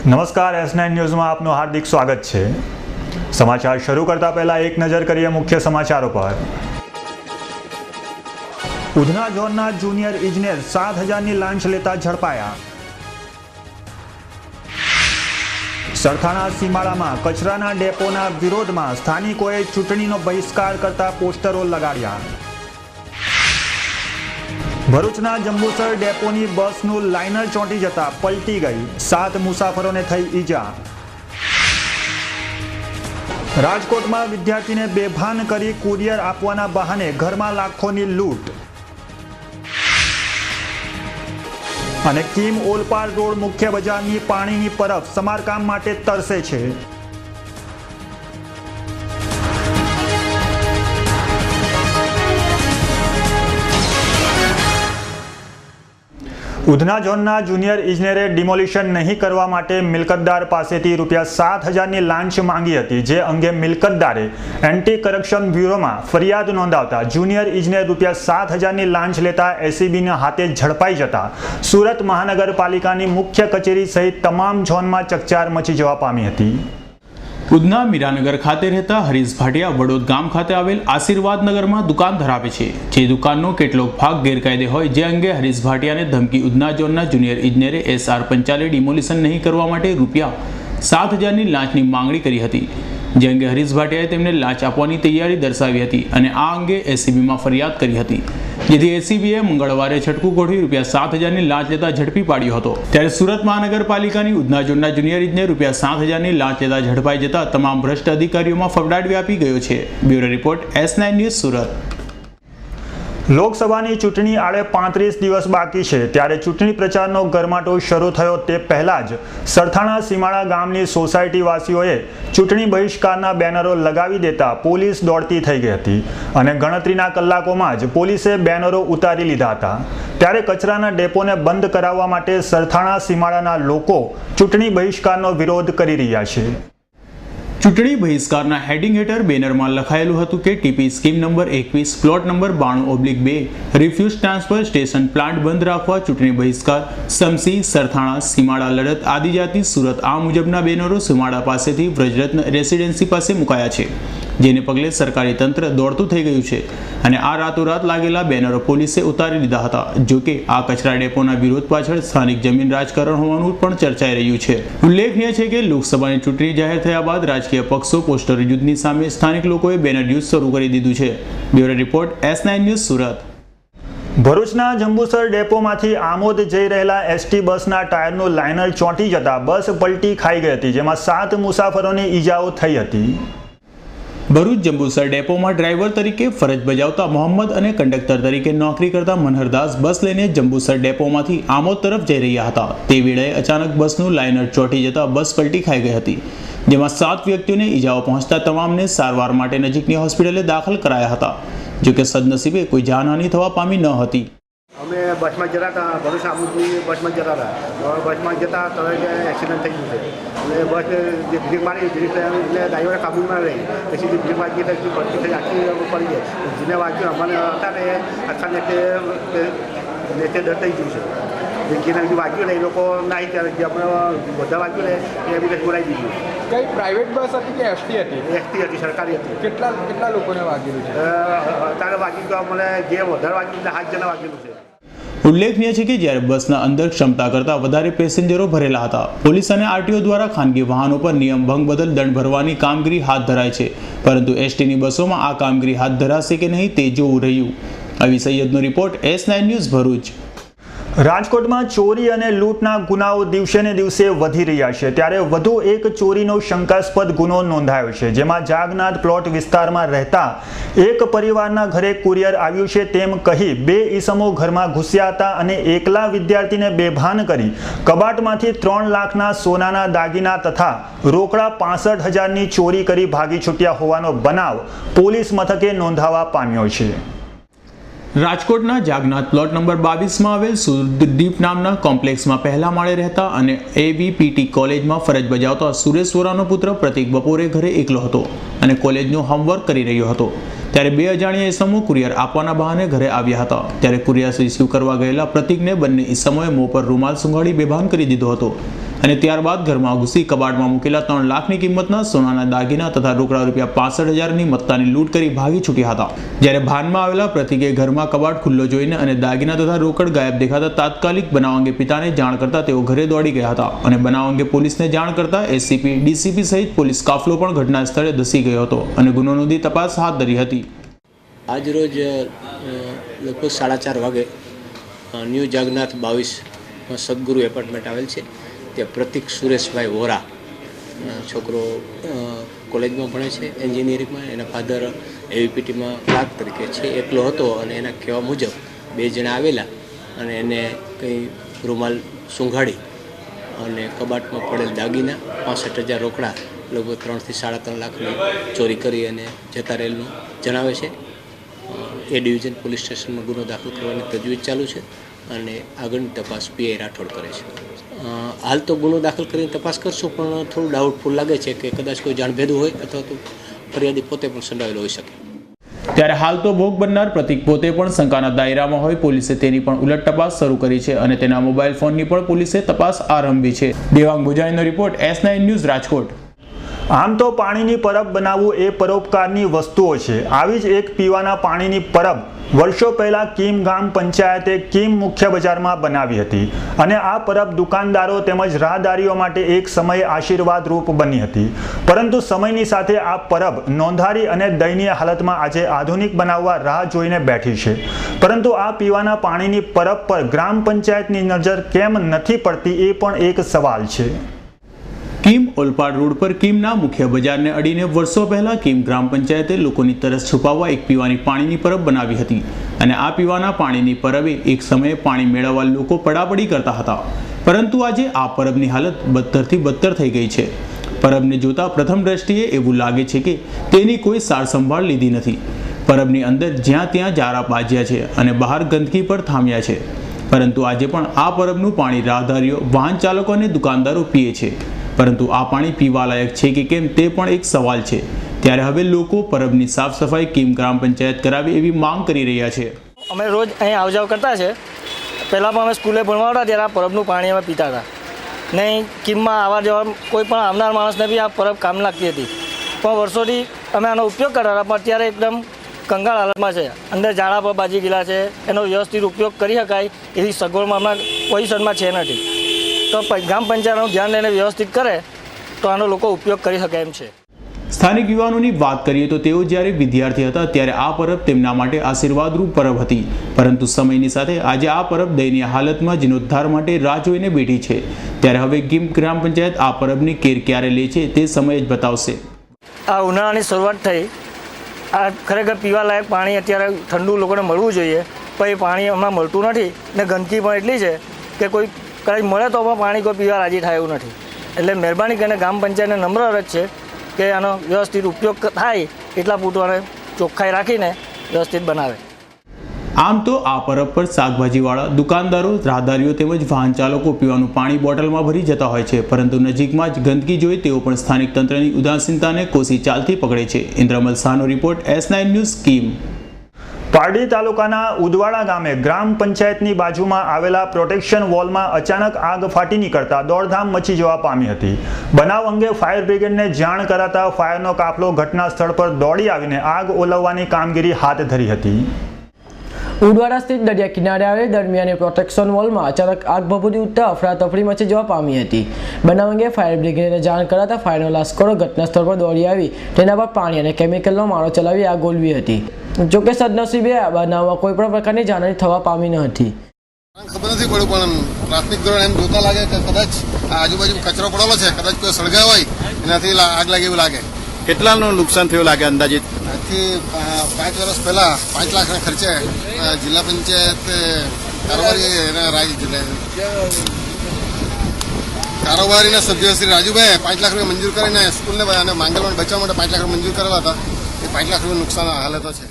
નમસ્કાર, S9 ન્યૂઝમાં આપનું હાર્દિક સ્વાગત છે। સમાચાર શરૂ કરતા પહેલા એક નજર કરીએ મુખ્ય સમાચારો પર। ઉધના ઝોનના જુનિયર ઇજનેર 7,000ની લાંચ લેતા ઝડપાયા। સરથાણા સીમાડામાં કચરાના ડેપોના વિરોધમાં સ્થાનિકોએ ચૂંટણીનો બહિષ્કાર કરતા પોસ્ટરો લગાડ્યા। ભરૂચના જંબુસર ડેપોની બસનું લાઇનર ચોંટી જતા પલટી ગઈ, 7 મુસાફરોને થઈ ઈજા। રાજકોટમાં વિદ્યાર્થીને બેભાન કરી કુરિયર આપવાના બહાને ઘરમાં લાખોની લૂંટ। અને કિમ ઓલપાડ રોડ મુખ્ય બજારની પાણીની પરબ સમારકામ માટે તરસે છે। ઉધના ઝોનના જુનિયર ઇજનેરે ડિમોલિશન નહીં કરવા માટે મિલકતદાર પાસેથી ₹7,000ની લાંચ માંગી હતી, જે અંગે મિલકતદારે એન્ટી કરપ્શન બ્યુરોમાં ફરિયાદ નોંધાવતા જુનિયર ઇજનેર ₹7,000ની લાંચ લેતા એસીબીના હાથે ઝડપાઈ જતા સુરત મહાનગરપાલિકાની મુખ્ય કચેરી સહિત તમામ ઝોનમાં ચકચાર મચી જવા પામી હતી। ઉધના મીરાનગર ખાતે રહેતા હરીશ ભાટિયા વડોદ ગામ ખાતે આવેલ આશીર્વાદ નગરમાં દુકાન ધરાવે છે, જે દુકાનનો કેટલોક ભાગ ગેરકાયદે હોય જે અંગે હરીશ ભાટિયાને ધમકી ઉધના ઝોનના જુનિયર ઇજનેરે SR પંચાલે ડિમોલિશન નહીં કરવા માટે ₹7,000ની લાંચની માંગણી કરી હતી, જે અંગે હરીશ ભાટિયાએ તેમને લાંચ આપવાની તૈયારી દર્શાવી હતી અને આ અંગે એસીબીમાં ફરિયાદ કરી હતી, જેથી એસીબીએ મંગળવારે છટકું ગોઠવી ₹7,000ની લાંચ લેતા ઝડપી પાડ્યો હતો। ત્યારે સુરત મહાનગરપાલિકાની ઉધના ઝોનના જુનિયર ઇજનેર ₹7,000ની લાંચ લેતા ઝડપાઈ જતા તમામ ભ્રષ્ટ અધિકારીઓમાં ફફડાટ વ્યાપી ગયો છે। Bureau report, S9 news, Surat. લોકસભાની ચૂંટણી આડે 35 દિવસ બાકી છે, ત્યારે ચૂંટણી પ્રચારનો ગરમાટો શરૂ થયો તે પહેલા જ સરથાણા સીમાડા ગામની સોસાયટીવાસીઓએ ચૂંટણી બહિષ્કારના બેનરો લગાવી દેતા પોલીસ દોડતી થઈ ગઈ હતી અને ગણતરીના કલાકોમાં જ પોલીસે બેનરો ઉતારી લીધા હતા। ત્યારે કચરાના ડેપોને બંધ કરાવવા માટે સરથાણા સીમાડાના લોકો ચૂંટણી બહિષ્કારનો વિરોધ કરી રહ્યા છે। ચૂંટણી બહિષ્કારના હેડિંગ હેઠળ બેનરમાં લખાયેલું હતું કે TP scheme number 21 plot number 92/2 refuse transfer station plant બંધ રાખવા ચૂંટણી બહિષ્કાર સમસી સરથાણા સીમાડા લડત આદિજાતિ સુરત આ મુજબના બેનરો સીમાડા પાસેથી વ્રજરત્ન રેસિડેન્સી પાસે મુકાયા છે, જેને પગલે સરકારી તંત્ર દોડતું થઈ ગયું છે અને આ રાતોરાત લાગેલા બેનરો પોલીસે ઉતારી લીધા હતા। જો કે આ કચરા ડેપોના વિરોધ પાછળ સ્થાનિક જમીન રાજકારણ હોવાનું પણ ચર્ચાઈ રહ્યું છે। ઉલ્લેખનીય છે કે લોકસભાની ચૂંટણી જાહેર થયા બાદ રાજકીય પક્ષો પોસ્ટર યુદ્ધની સામે સ્થાનિક લોકોએ બેનર યુદ્ધ શરૂ કરી દીધું છે। Bureau report, S9 news, Surat. ભરૂચના જંબુસર ડેપોમાંથી આમોદ જઈ રહેલા એસટી બસના ટાયરનું લાઇનર ચોંટી જતા બસ પલટી ખાઈ ગઈ હતી, જેમાં 7 મુસાફરોને ઈજાઓ થઈ હતી। ભરૂચ જંબુસર ડેપોમાં ડ્રાઈવર તરીકે ફરજ બજાવતા મોહમ્મદ અને કંડક્ટર તરીકે નોકરી કરતા મનહરદાસ બસ લઈને જંબુસર ડેપોમાંથી આમોદ તરફ જઈ રહ્યા હતા। તે વેળાએ અચાનક બસનું લાઇનર ચોંટી જતા બસ પલટી ખાઈ ગઈ હતી, જેમાં 7 વ્યક્તિઓને ઈજાઓ પહોંચતા તમામને સારવાર માટે નજીકની હોસ્પિટલે દાખલ કરાયા હતા। જો કે સદનસીબે કોઈ જાનહાનિ થવા પામી ન હતી। અમે બસમાં જતા હતા, ભરૂચ આમોદની બસમાં જતા હતા, બસમાં જતા તરત એક્સિડન્ટ થઈ ગયું છે અને બસ જે બ્રેક મારી બ્રેક એટલે ડ્રાઈવરે કાબૂમાં રહી, પછી જે બ્રેક વાગી હતી ભરતી થઈ આખી પડી ગઈ, જેને વાગ્યું અમને હતા ને આખા નેતે ડર થઈ ગયું છે, જેને વાગ્યું ને એ લોકો નાહી ત્યારે જે આપણે બધા વાગ્યું ને એ એમ્બ્યુલન્સ બોલાવી દીધું। કઈ પ્રાઇવેટ બસ હતી કે એસટી હતી? એસટી હતી, સરકારી હતી। કેટલા લોકોને વાગેલું છે? અત્યારે વાગ્યું તો મને જે વધારે વાગ્યું 7 જણા વાગેલું છે। ઉલ્લેખનીય છે કે જ્યારે બસના અંદર ક્ષમતા કરતાં વધારે પેસેન્જરો ભરેલા હતા, પોલીસ અને આરટીઓ દ્વારા ખાનગી વાહનો પર નિયમ ભંગ બદલ દંડ ભરવાની કામગીરી હાથ ધરાય છે, પરંતુ એસટીની બસોમાં આ કામગીરી હાથ ધરાશે કે નહીં તે જોવું રહ્યું। આવી સૈયદનો રિપોર્ટ, S9 ન્યૂઝ, ભરૂચ। રાજકોટમાં ચોરી અને લૂંટના ગુનાઓ દિવસે ને દિવસે વધી રહ્યા છે, ત્યારે વધુ એક ચોરીનો શંકાસ્પદ ગુનો નોંધાયો છે, જેમાં જાગનાથ પ્લોટ વિસ્તારમાં રહેતા એક પરિવારના ઘરે કુરિયર આવ્યું છે તેમ કહી 2 ઈસમો ઘરમાં ઘૂસ્યા હતા અને એકલા વિદ્યાર્થીને બેભાન કરી કબાટમાંથી 3 લાખના સોનાના દાગીના તથા રોકડા 65,000ની ચોરી કરી ભાગી છૂટ્યા હોવાનો બનાવ પોલીસ મથકે નોંધાવા પામ્યો છે। રાજકોટના જાગનાથ પ્લોટ નંબર 22માં આવેલ સુરદીપ નામના કોમ્પ્લેક્સમાં પહેલા માળે રહેતા અને AVPT કોલેજમાં ફરજ બજાવતા સુરેશ વોરાનો પુત્ર પ્રતિક બપોરે ઘરે એકલો હતો અને કોલેજનું હોમવર્ક કરી રહ્યો હતો। ત્યારે 2 અજાણ્યા ઈસમો કુરિયર આપવાના બહાને ઘરે આવ્યા હતા। ત્યારે કુરિયર રિસીવ કરવા ગયેલા પ્રતિકને બંને ઈસમોએ મોં પર રૂમાલ સૂંઘાડી બેભાન કરી દીધો હતો અને ત્યારબાદ ઘરમાં ઘૂસી કબાટમાં મૂકેલા 3 લાખની કિંમતના સોનાના દાગીના તથા રોકડા રૂપિયા 65,000ની મત્તાની લૂંટ કરી ભાગી છૂટ્યા હતા. જ્યારે ભાનમાં આવેલા પ્રતિકે ઘરમાં કબાટ ખુલ્લો જોઈને અને દાગીના તથા રોકડ ગાયબ દેખાતા તાત્કાલિક બનાવ અંગે પિતાને જાણ કરતા તેઓ ઘરે દોડી ગયા હતા અને બનાવ અંગે પોલીસને જાણ કરતા એસસીપી, ડીસીપી સહિત પોલીસ કાફલો પણ ઘટના સ્થળે ધસી ગયો હતો અને ગુનો નોંધી તપાસ હાથ ધરી હતી. આજરોજ લગભગ 4:30 વાગે ન્યૂ જાગનાથ 22 સદગુરુ એપાર્ટમેન્ટ આવેલ છે. ત્યાં પ્રતિક સુરેશભાઈ વોરા છોકરો કોલેજમાં ભણે છે એન્જિનિયરિંગમાં. એના ફાધર એવીપીટીમાં ક્લાર્ક તરીકે છે. એકલો હતો અને એના કહેવા મુજબ 2 જણા આવેલા અને એને કંઈ રૂમાલ સૂંઘાડી અને કબાટમાં પડેલ દાગીના 65,000 રોકડા લગભગ 3 થી 3.5 લાખની ચોરી કરી અને જતા રહેલું જણાવે છે. એ ડિવિઝન પોલીસ સ્ટેશનમાં ગુનો દાખલ કરવાની તજવીજ ચાલુ છે અને આગળની તપાસ પીઆઈ રાઠોડ કરે છે. હાલ તો ગુનો દાખલ કરીને તપાસ કરશું, પણ થોડું ડાઉટફુલ લાગે છે કે કદાચ કોઈ જાણભેદું હોય અથવા તો ફરિયાદી પોતે પણ સંડોવાયેલો હોઈ શકે. ત્યારે હાલ તો ભોગ બનનાર પ્રતિક પોતે પણ શંકાના દાયરામાં હોય પોલીસે તેની પણ ઉલટ તપાસ શરૂ કરી છે અને તેના મોબાઈલ ફોનની પણ પોલીસે તપાસ આરંભી છે. દેવાંગ ભુજાણીનો રિપોર્ટ, S9 ન્યૂઝ, રાજકોટ. આમ તો પાણીની પરબ બનાવવું એ પરોપકારની વસ્તુઓ છે. આવી જ એક પીવાના પાણીની પરબ વર્ષો પહેલા કીમ ગામ પંચાયતે કીમ મુખ્ય બજારમાં બનાવી હતી અને આ પરબ દુકાનદારો તેમજ રાહદારીઓ માટે એક સમયે આશીર્વાદ રૂપ બની હતી. પરંતુ સમયની સાથે આ પરબ નોંધારી અને દયનીય હાલતમાં આજે આધુનિક બનાવવા રાહ જોઈને બેઠી છે. પરંતુ આ પીવાના પાણીની પરબ પર ગ્રામ પંચાયતની નજર કેમ નથી પડતી એ પણ એક સવાલ છે. કીમ ઓલપાડ રોડ પર કીમના મુખ્ય બજારને અડીને વર્ષો પહેલા કીમ ગ્રામ પંચાયતે લોકોની તરસ છુપાવવા એક પીવાની પાણીની પરબ બનાવી હતી અને આ પીવાના પાણીની પરબે એક સમયે પાણી મેળવવા લોકો પડાપડી કરતા હતા. પરંતુ આજે આ પરબની હાલત બદતરથી બદતર થઈ ગઈ છે. પરબને જોતા પ્રથમ દ્રષ્ટિએ એવું લાગે છે કે તેની કોઈ સાર સંભાળ લીધી નથી. પરબની અંદર જ્યાં ત્યાં જારા બાજ્યા છે અને બહાર ગંદકી પર થામ્યા છે. પરંતુ આજે પણ આ પરબનું પાણી રાહદારીઓ, વાહન ચાલકો અને દુકાનદારો પીએ છે. પરંતુ આ પાણી પીવાલાયક છે કે કેમ તે પણ એક સવાલ છે. ત્યારે હવે લોકો પરબની સાફ સફાઈ કીમ ગ્રામ પંચાયત કરાવે એવી માંગ કરી રહ્યા છે. અમે રોજ અહીં આવજાવ કરતા છે. પહેલાં પણ અમે સ્કૂલે ભણવા હતા ત્યારે આ પરબનું પાણી અમે પીતા હતા. નહીં કીમમાં આવવા જવા કોઈ પણ આવનાર માણસને બી આ પરબ કામ લાગતી હતી. પણ વર્ષોથી અમે આનો ઉપયોગ કરતા હતા, પણ અત્યારે એકદમ કંગાળ હાલતમાં છે. અંદર ઝાડા પર બાજી ગયેલા છે. એનો વ્યવસ્થિત ઉપયોગ કરી શકાય એવી સગવડમાં હમણાં પોઝિશનમાં છે નથી. તો ગ્રામ પંચાયતનું ધ્યાન લઈને વ્યવસ્થિત કરે તો આનો લોકો ઉપયોગ કરી શકે એમ છે. સ્થાનિક યુવાનોની વાત કરીએ તો તેઓ જ્યારે વિદ્યાર્થી હતા ત્યારે આ પરબ તેમના માટે આશીર્વાદરૂપ પરબ હતી. પરંતુ સમયની સાથે આજે આ પરબ દયનીય હાલતમાં જીર્ણોદ્ધાર માટે રાહ જોઈને બેઠી છે. ત્યારે હવે કીમ ગ્રામ પંચાયત આ પરબની કેર ક્યારે લે છે તે સમય જ બતાવશે. આ ઉનાળાની શરૂઆત થઈ. આ ખરેખર પીવાલાયક પાણી અત્યારે ઠંડુ લોકોને મળવું જોઈએ, પણ એ પાણી હમણાં મળતું નથી ને ગંદકી પણ એટલી છે કે કોઈ કદાચ મળે તો પણ પાણી કોઈ પીવા રાજી થાય એવું નથી. એટલે મહેરબાની કરીને ગ્રામ પંચાયતને નમ્ર અરજ છે કે આનો વ્યવસ્થિત ઉપયોગ થાય એટલા પૂરતો ચોખ્ખાઈ રાખીને વ્યવસ્થિત બનાવે. આમ તો આ પરબ પર શાકભાજીવાળા, દુકાનદારો, રાહદારીઓ તેમજ વાહન ચાલકો પીવાનું પાણી બોટલમાં ભરી જતા હોય છે. પરંતુ નજીકમાં જ ગંદકી જોઈ તેઓ પણ સ્થાનિક તંત્રની ઉદાસીનતાને કોસી ચાલતી પકડે છે. ઇન્દ્રમલ શાહનો report, S9 news, Kim. Pardi તાલુકાના ઉદવાડા ગામે ગ્રામ પંચાયતની બાજુમાં આવેલા પ્રોટેક્શન વોલમાં અચાનક આગ ફાટી નીકળતા દોડધામ મચી જવા પામી હતી. બનાવ અંગે ફાયર બ્રિગેડને જાણ કરાતા ફાયરનો કાફલો ઘટના સ્થળ પર દોડી આવીને આગ ઓલવવાની કામગીરી હાથ ધરી હતી. ઉદવાડા સ્થિત દરિયા કિનારે આવેલ દરમિયાન પ્રોટેક્શન વોલમાં અચાનક આગ ભભૂતી ઉઠતા અફરાતફરી મચી જવા પામી હતી. બનાવ અંગે ફાયર બ્રિગેડને જાણ કરાતા ફાયરનો લાશ્કરો ઘટના સ્થળ પર દોડી આવી તેના પર પાણી અને કેમિકલનો માળો ચલાવી આગ ઓલવી હતી. જોકે સદનસીબે આ બનાવમાં કોઈ પણ પ્રકારની જાનહાની થવા પામી ન હતી. ખબર નથી પડ્યું, પણ પ્રાથમિક ધોરણે એમ જોતા લાગે કે કદાચ આજુબાજુ કચરો પડેલો છે, કદાચ કોઈ સળગાવ હોય એનાથી આગ લાગે એવું લાગે. કેટલાનું નુકસાન થયું લાગે અંદાજિત? આજથી 5 વર્ષ પહેલા 5 લાખના ખર્ચે જિલ્લા પંચાયત કારોબારીના સભ્ય શ્રી રાજુભાઈ 5 લાખ રૂપિયા મંજૂર કરીને સ્કૂલને અને માંગલવાને બચાવવા માટે 5 લાખ રૂપિયા મંજૂર કરેલા હતા. એ 5 લાખ રૂપિયા નુકસાન હાલત છે.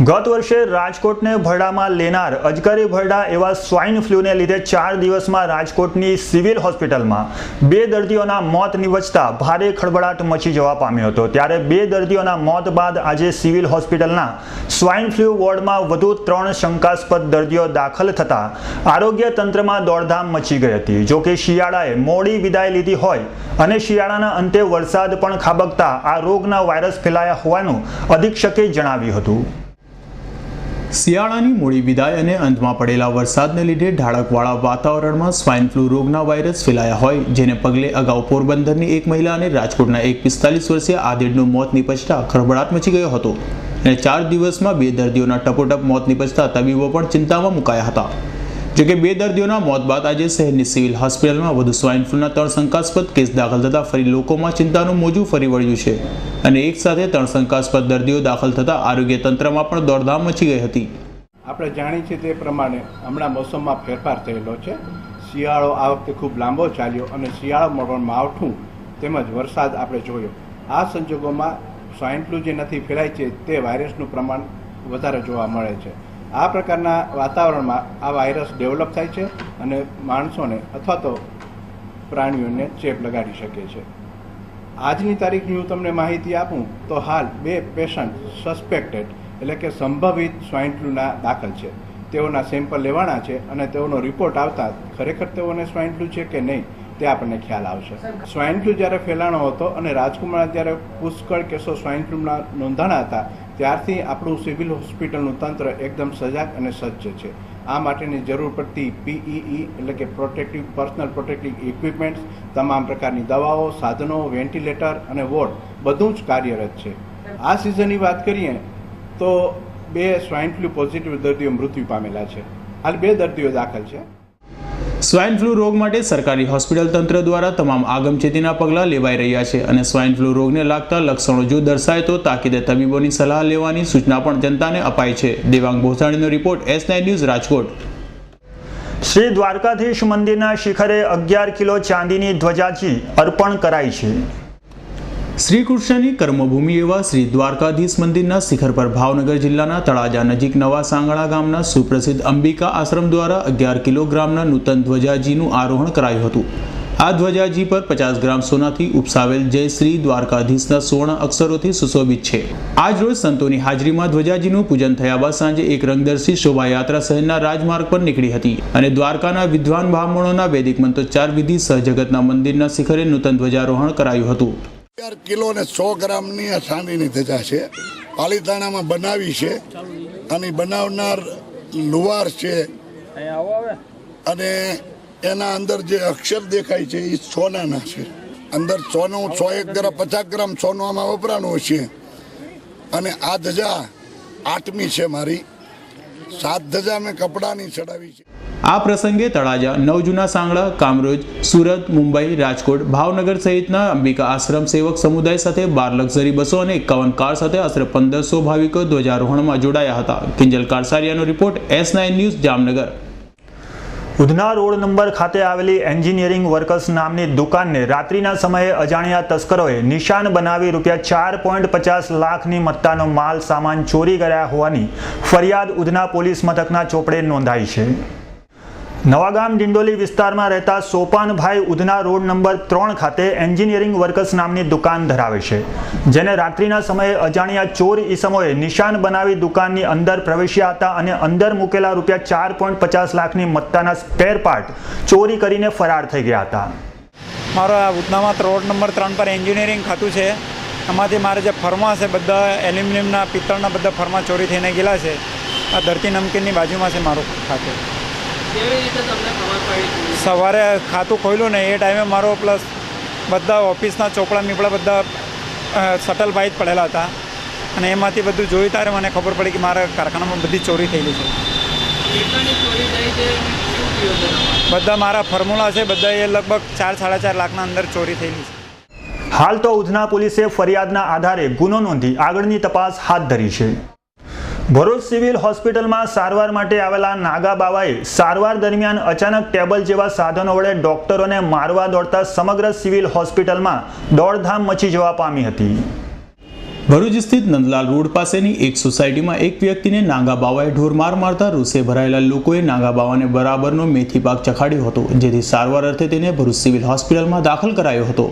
ગત વર્ષે રાજકોટને ભરડામાં લેનાર અજગરી ભરડા એવા સ્વાઇન ફ્લૂને લીધે 4 દિવસમાં રાજકોટની સિવિલ હોસ્પિટલમાં 2 દર્દીઓના મોત નિવજતા ભારે ખળભળાટ મચી જવા પામ્યો હતો। ત્યારે 2 દર્દીઓના મોત બાદ આજે સિવિલ હોસ્પિટલના સ્વાઇન ફ્લૂ વોર્ડમાં વધુ 3 શંકાસ્પદ દર્દીઓ દાખલ થતા આરોગ્ય તંત્રમાં દોડધામ મચી ગઈ હતી। જો કે શિયાળાએ મોડી વિદાય લીધી હોય અને શિયાળાના અંતે વરસાદ પણ ખાબકતા આ રોગના વાયરસ ફેલાયા હોવાનું અધિક્ષકે જણાવ્યું હતું। શિયાળાની મોડી વિદાય અને અંતમાં પડેલા વરસાદને લીધે ઢાળકવાળા વાતાવરણમાં સ્વાઇન ફ્લૂ રોગના વાયરસ ફેલાયા હોય, જેને પગલે અગાઉ પોરબંદરની એક મહિલા અને રાજકોટના એક 45 વર્ષીય આધેડનું મોત નિપજતા ખળભળાટ મચી ગયો હતો અને 4 દિવસમાં 2 દર્દીઓના ટપોટપ મોત નિપજતા તબીબો પણ ચિંતામાં મુકાયા હતા। જોકે 2 દર્દીઓના મોત બાદ આજે શહેરની સિવિલ હોસ્પિટલમાં વધુ સ્વાઇન ફ્લૂના 3 શંકાસ્પદ કેસ દાખલ થતા ફરી લોકોમાં ચિંતાનું મોજું ફરી વળ્યું છે અને એક સાથે 3 શંકાસ્પદ દર્દીઓ દાખલ થતા આરોગ્ય તંત્રમાં પણ દોડધામ મચી ગઈ હતી। આપણે જાણીએ છીએ તે પ્રમાણે હમણાં મોસમમાં ફેરફાર થયેલો છે। શિયાળો આ વખતે ખૂબ લાંબો ચાલ્યો અને શિયાળામાં માવઠું તેમજ વરસાદ આપણે જોયો। આ સંજોગોમાં સ્વાઇન ફ્લૂ જે નથી ફેલાય છે તે વાયરસનું પ્રમાણ વધારે જોવા મળે છે। આ પ્રકારના વાતાવરણમાં આ વાયરસ ડેવલપ થાય છે અને માણસોને અથવા તો પ્રાણીઓને ચેપ લગાડી શકે છે। આજની તારીખની હું તમને માહિતી આપું તો હાલ 2 પેશન્ટ સસ્પેક્ટેડ એટલે કે સંભવિત સ્વાઇન ફ્લૂના દાખલ છે। તેઓના સેમ્પલ લેવાના છે અને તેઓનો રિપોર્ટ આવતા ખરેખર તેઓને સ્વાઇન ફ્લૂ છે કે નહીં તે આપણને ખ્યાલ આવશે। સ્વાઇન ફ્લૂ જ્યારે ફેલાણો હતો અને રાજકોટમાં જ્યારે પુષ્કળ કેસો સ્વાઇન ફ્લૂના નોંધાણા હતા ત્યારથી આપણું સિવિલ હોસ્પિટલનું તંત્ર એકદમ સજાગ અને સજ્જ છે। આ માટેની જરૂર પડતી PEE એટલે કે પર્સનલ પ્રોટેક્ટિવ ઇક્વિપમેન્ટ્સ, તમામ પ્રકારની દવાઓ, સાધનો, વેન્ટિલેટર અને વોર્ડ બધું જ કાર્યરત છે। આ સિઝનની વાત કરીએ તો 2 સ્વાઇન ફ્લૂ પોઝિટિવ દર્દીઓ મૃત્યુ પામેલા છે। હાલ 2 દર્દીઓ દાખલ છે। સ્વાઇન ફ્લૂ રોગ માટે સરકારી હોસ્પિટલ તંત્ર દ્વારા તમામ આગમચેતીના પગલાં લેવાઈ રહ્યા છે અને સ્વાઇન ફ્લૂ રોગને લાગતા લક્ષણો જો દર્શાય તો તાકીદે તબીબોની સલાહ લેવાની સૂચના પણ જનતાને અપાઈ છે। દેવાંગ ભોસાણીનો report S9 news Rajkot. Shri Dwarkadhish મંદિરના શિખરે 11 કિલો ચાંદીની ધ્વજાજી અર્પણ કરાઈ છે। શ્રી કૃષ્ણની કર્મભૂમિ એવા શ્રી દ્વારકાધીશ મંદિરના શિખર પર ભાવનગર જિલ્લાના તળાજા નજીક નવા સાંગણા ગામના સુપ્રસિદ્ધ અંબિકા આશ્રમ દ્વારા 11 કિલોગ્રામના નૂતન ધ્વજાજીનું આરોહણ કરાયું હતું। આ ધ્વજાજી પર 50 ગ્રામ સોનાથી ઉપસાવેલ જય શ્રી દ્વારકાધીશના સુવર્ણ અક્ષરોથી સુશોભિત છે। આજ રોજ સંતોની હાજરીમાં ધ્વજાજીનું પૂજન થયા બાદ સાંજે એક રંગદર્શી શોભાયાત્રા શહેરના રાજમાર્ગ પર નીકળી હતી અને દ્વારકાના વિદ્વાન બ્રાહ્મણોના વૈદિક મંત્રોચ્ચાર વિધિ સહજગતના મંદિરના શિખરે નૂતન ધ્વજારોહણ કરાયું હતું। 11 કિલો ને 100 ગ્રામની આ ચાંદીની ધજા છે। પાલીતાણામાં બનાવી છે અને બનાવનાર લુવાર છે અને એના અંદર જે અક્ષર દેખાય છે એ સોનાના છે। અંદર સોનું 101 ગ્રામ 50 ગ્રામ સોનું આમાં વપરાનું છે અને આ ધજા 8મી છે મારી। 7 ધજા મેં કપડાની ચડાવી છે। આ પ્રસંગે તળાજા, નવજૂના સાંગળા, કામરોજ, સુરત, મુંબઈ, રાજકોટ, ભાવનગર સહિતના અંબિકા આશ્રમ સેવક સમુદાય સાથે 12 લક્ઝરી બસો અને 51 કાર સાથે આશરે 1500 ભાવિકો ધ્વજારોહણમાં જોડાયા હતા। કિંજલ કારસારિયાનો report S9 news Jamnagar. Udhna road number ખાતે આવેલી એન્જિનિયરિંગ વર્કર્સ નામની દુકાનને રાત્રિના સમયે અજાણ્યા તસ્કરોએ નિશાન બનાવી ₹4.50 લાખની મત્તાનો માલ સામાન ચોરી કર્યા હોવાની ફરિયાદ ઉધના પોલીસ મથકના ચોપડે નોંધાઈ છે। નવાગામ ડિંડોલી વિસ્તારમાં રહેતા સોપાનભાઈ ઉધના રોડ નંબર 3 ખાતે એન્જિનિયરિંગ વર્કર્સ નામની દુકાન ધરાવે છે, જેને રાત્રિના સમયે અજાણ્યા ચોર ઈસમોએ નિશાન બનાવી દુકાનની અંદર પ્રવેશ્યા હતા અને અંદર મૂકેલા ₹4.50 લાખની મત્તાના સ્પેર પાર્ટ ચોરી કરીને ફરાર થઈ ગયા હતા। મારો ઉધનામાં રોડ નંબર 3 પર એન્જિનિયરિંગ ખાતું છે। આમાંથી મારે જે ફર્મા છે બધા એલ્યુમિનિયમના પિત્તળના બધા ફર્મા ચોરી થઈને ગયેલા છે। આ ધરતી નમકીનની બાજુમાં છે મારું ખાતું। સવારે ખાતું ખોલ્યું ને એ ટાઈમે મારો પ્લસ બધા ઓફિસના ચોપડા મીપડા બધા શટલ બાઇક પડેલા હતા અને એમાંથી બધું જોયું ત્યારે મને ખબર પડી કે મારા કારખાનામાં બધી ચોરી થયેલી છે। બધા મારા ફોર્મ્યુલા છે બધા એ લગભગ 4-4.5 લાખના અંદર ચોરી થયેલી છે। હાલ તો ઉધના પોલીસે ફરિયાદના આધારે ગુનો નોંધી આગળની તપાસ હાથ ધરી છે। ભરૂચ સિવિલ હોસ્પિટલમાં સારવાર માટે આવેલા નાગા બાવાએ સારવાર દરમિયાન અચાનક ટેબલ જેવા સાધનો વડે ડોક્ટરોને મારવા દોડતા સમગ્ર સિવિલ હોસ્પિટલમાં દોડધામ મચી જવા પામી હતી। ભરૂચ સ્થિત નંદલાલ રોડ પાસેની એક સોસાયટીમાં એક વ્યક્તિને નાગા બાવાએ ઢોરમાર મારતા રોષે ભરાયેલા લોકોએ નાગા બાવાને બરાબરનો મેથી પાક ચખાડ્યો હતો, જેથી સારવાર અર્થે તેને ભરૂચ સિવિલ હોસ્પિટલમાં દાખલ કરાયો હતો,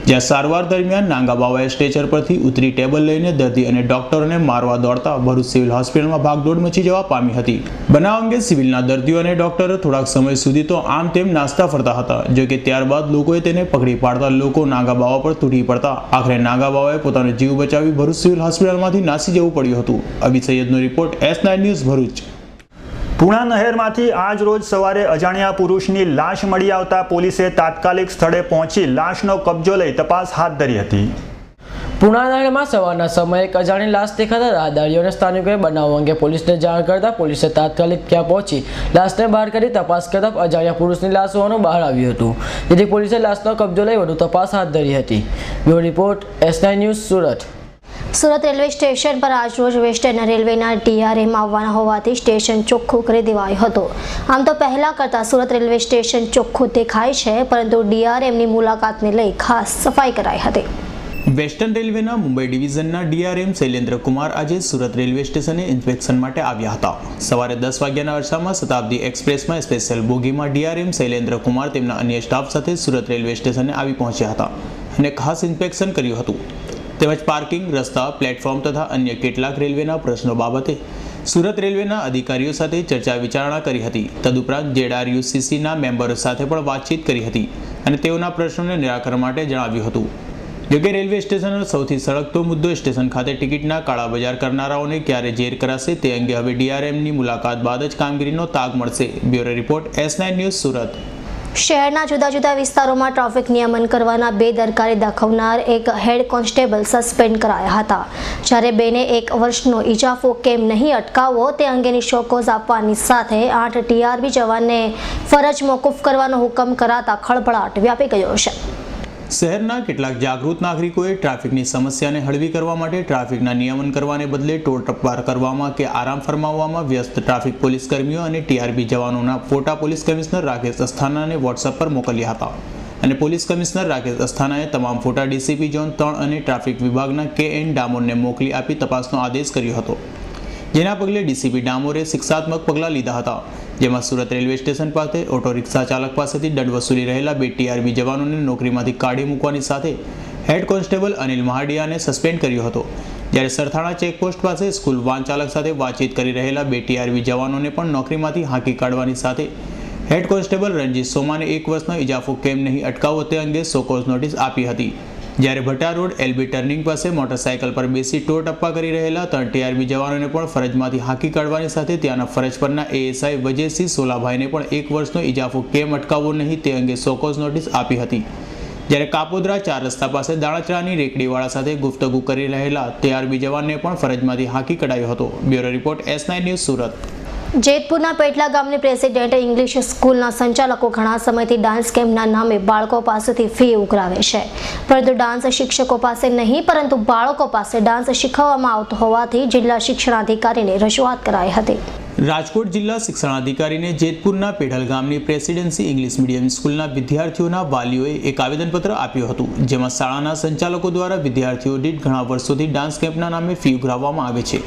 જ્યાં સારવાર દરમિયાન નાગા બાવાએ સ્ટ્રેચર પરથી ઉતરી ટેબલ લઈને દર્દી અને ડોક્ટરોને મારવા દોડતા ભરૂચ સિવિલ હોસ્પિટલમાં ભાગદોડ મચી જવા પામી હતી. બનાવ અંગે સિવિલના દર્દીઓ અને ડોક્ટરો થોડાક સમય સુધી તો આમ તેમ નાસ્તા ફરતા હતા, જો કે ત્યારબાદ લોકોએ તેને પકડી પાડતા લોકો નાગા બાવા પર તૂટી પડતા આખરે નાગા બાવાએ પોતાનો જીવ બચાવી ભરૂચ સિવિલ હોસ્પિટલમાંથી નાસી જવું પડ્યું હતું. અભી સૈયદનો report S9 news Bharuch. Puna નહેરમાંથી આજ રોજ સવારે અજાણ્યા પુરુષની લાશ મળી આવતા પોલીસે તાત્કાલિક સ્થળે પહોંચી લાશનો કબજો લઈ તપાસ હાથ ધરી હતી. પૂણા નહેરમાં સવારના સમયે એક અજાણી લાશ દેખાતા રાહદારીઓ અને સ્થાનિકોએ બનાવ અંગે પોલીસને જાણ કરતા પોલીસે તાત્કાલિક ત્યાં પહોંચી લાશને બહાર કરી તપાસ કરતા અજાણ્યા પુરુષની લાશ હોવાનું બહાર આવ્યું હતું, જેથી પોલીસે લાશનો કબજો લઈ વધુ તપાસ હાથ ધરી હતી. Bureau report S9 news Surat. Surat railway station પર આજરોજ વેસ્ટર્ન રેલવેના DRM આવવાના હોવાથી સ્ટેશન ચોખ્ખું કરી દેવાયું હતું. આમ તો પહેલા કરતાં સુરત રેલવે સ્ટેશન ચોખ્ખું દેખાય છે, પરંતુ DRMની મુલાકાતને લઈ ખાસ સફાઈ કરાઈ હતી. વેસ્ટર્ન રેલવેના મુંબઈ ડિવિઝનના DRM શૈલેન્દ્ર કુમાર આજે સુરત રેલવે સ્ટેશને ઇન્સ્પેક્શન માટે આવ્યા હતા. સવારે 10 વાગ્યાના અરસામાં શતાબ્દી એક્સપ્રેસમાં સ્પેશિયલ બોગીમાં DRM શૈલેન્દ્ર કુમાર તેમના અન્ય સ્ટાફ સાથે સુરત રેલવે સ્ટેશને આવી પહોંચ્યા હતા અને ખાસ ઇન્સ્પેક્શન કર્યું હતું, તેમજ પાર્કિંગ, રસ્તા, પ્લેટફોર્મ તથા અન્ય કેટલાક રેલવેના પ્રશ્નો બાબતે સુરત રેલવેના અધિકારીઓ સાથે ચર્ચા વિચારણા કરી હતી. તદુપરાંત ZRUCCના મેમ્બરો સાથે પણ વાતચીત કરી હતી અને તેઓના પ્રશ્નોને નિરાકરણ માટે જણાવ્યું હતું. જોકે રેલવે સ્ટેશનનો સૌથી સળગતો મુદ્દો સ્ટેશન ખાતે ટિકિટના કાળાબજાર કરનારાઓને ક્યારે જેર કરાશે તે અંગે હવે DRMની મુલાકાત બાદ જ કામગીરીનો તાગ મળશે. Bureau report S9 news Surat. શહેરના જુદા જુદા વિસ્તારોમાં ટ્રાફિક નિયમન કરવાના બેદરકારી દાખવનાર એક હેડ કોન્સ્ટેબલ સસ્પેન્ડ કરાયા હતા, જ્યારે બેને 1 વર્ષનો ઇજાફો કેમ નહીં અટકાવવો તે અંગેની શોકોઝ આપવાની સાથે 8 TRB જવાનને ફરજ મોકૂફ કરવાનો હુકમ કરાતા ખળભળાટ વ્યાપી ગયો છે. શહેરના કેટલાક જાગૃત નાગરિકોએ ટ્રાફિકની સમસ્યાને હળવી કરવા માટે ટ્રાફિકના નિયમન કરવાને બદલે ટોલ ટપ્પાર કરવામાં કે આરામ ફરમાવવામાં વ્યસ્ત ટ્રાફિક પોલીસ કર્મીઓ અને TRB જવાનોના ફોટા પોલીસ કમિશનર રાકેશ અસ્થાનાને વોટ્સએપ પર મોકલ્યા હતા અને પોલીસ કમિશનર રાકેશ અસ્થાનાએ તમામ ફોટા DCP ઝોન 3 અને ટ્રાફિક વિભાગના KN ડામોરને મોકલી આપી તપાસનો આદેશ કર્યો હતો, જેના પગલે DCP ડામોરે શિક્ષાત્મક પગલાં લીધા હતા, જેમાં સુરત રેલવે સ્ટેશન પાસે ઓટો રિક્ષા ચાલક પાસેથી દંડ વસૂલી રહેલા 2 TRB જવાનોને નોકરીમાંથી કાઢી મૂકવાની સાથે હેડ કોન્સ્ટેબલ અનિલ મહાડિયાને સસ્પેન્ડ કર્યો હતો, જ્યારે સરથાણા ચેકપોસ્ટ પાસે સ્કૂલ વાન ચાલક સાથે વાતચીત કરી રહેલા 2 TRB જવાનોને પણ નોકરીમાંથી હાંકી કાઢવાની સાથે હેડ કોન્સ્ટેબલ રણજીત સોમાને 1 વર્ષનો ઇજાફો કેમ નહીં અટકાવવો તે અંગે શોકોઝ નોટિસ આપી હતી. જ્યારે ભટ્ટા રોડ LB ટર્નિંગ પાસે મોટરસાયકલ પર બેસી ટોલ ટપ્પા કરી રહેલા 3 TRB જવાનોને પણ ફરજમાંથી હાંકી કાઢવાની સાથે ત્યાંના ફરજ પરના ASI વજયસિંહ સોલાભાઈને પણ 1 વર્ષનો ઇજાફો કેમ અટકાવવો નહીં તે અંગે શોકોઝ નોટિસ આપી હતી. જ્યારે કાપોદ્રા 4 રસ્તા પાસે દાણાચરાની રેકડીવાળા સાથે ગુફ્તગુ કરી રહેલા TRB જવાનને પણ ફરજમાંથી હાંકી કઢાયો હતો. Bureau report S9 news Surat. જેતપુરના પેટલા ગામની પ્રેસિડેન્ટ ઇંગ્લિશ સ્કૂલના સંચાલકો ઘણા સમયથી ડાન્સ કેમ્પના નામે બાળકો પાસેથી ફી ઉઘરાવે છે, પરંતુ ડાન્સ શિક્ષકો પાસે નહીં પરંતુ બાળકો પાસે ડાન્સ શીખવવામાં આવતો હોવાથી જિલ્લા શિક્ષણાધિકારીને રજૂઆત કરાઈ હતી. રાજકોટ જિલ્લા શિક્ષણાધિકારીને જેતપુરના પેઢલ ગામની પ્રેસિડેન્સી ઇંગ્લિશ મીડિયમ સ્કૂલના વિદ્યાર્થીઓના વાલીઓએ એક આવેદનપત્ર આપ્યું હતું, જેમાં શાળાના સંચાલકો દ્વારા વિદ્યાર્થીઓ દીઠ ઘણા વર્ષોથી ડાન્સ કેમ્પના નામે ફી ઉઘરાવવામાં આવે છે,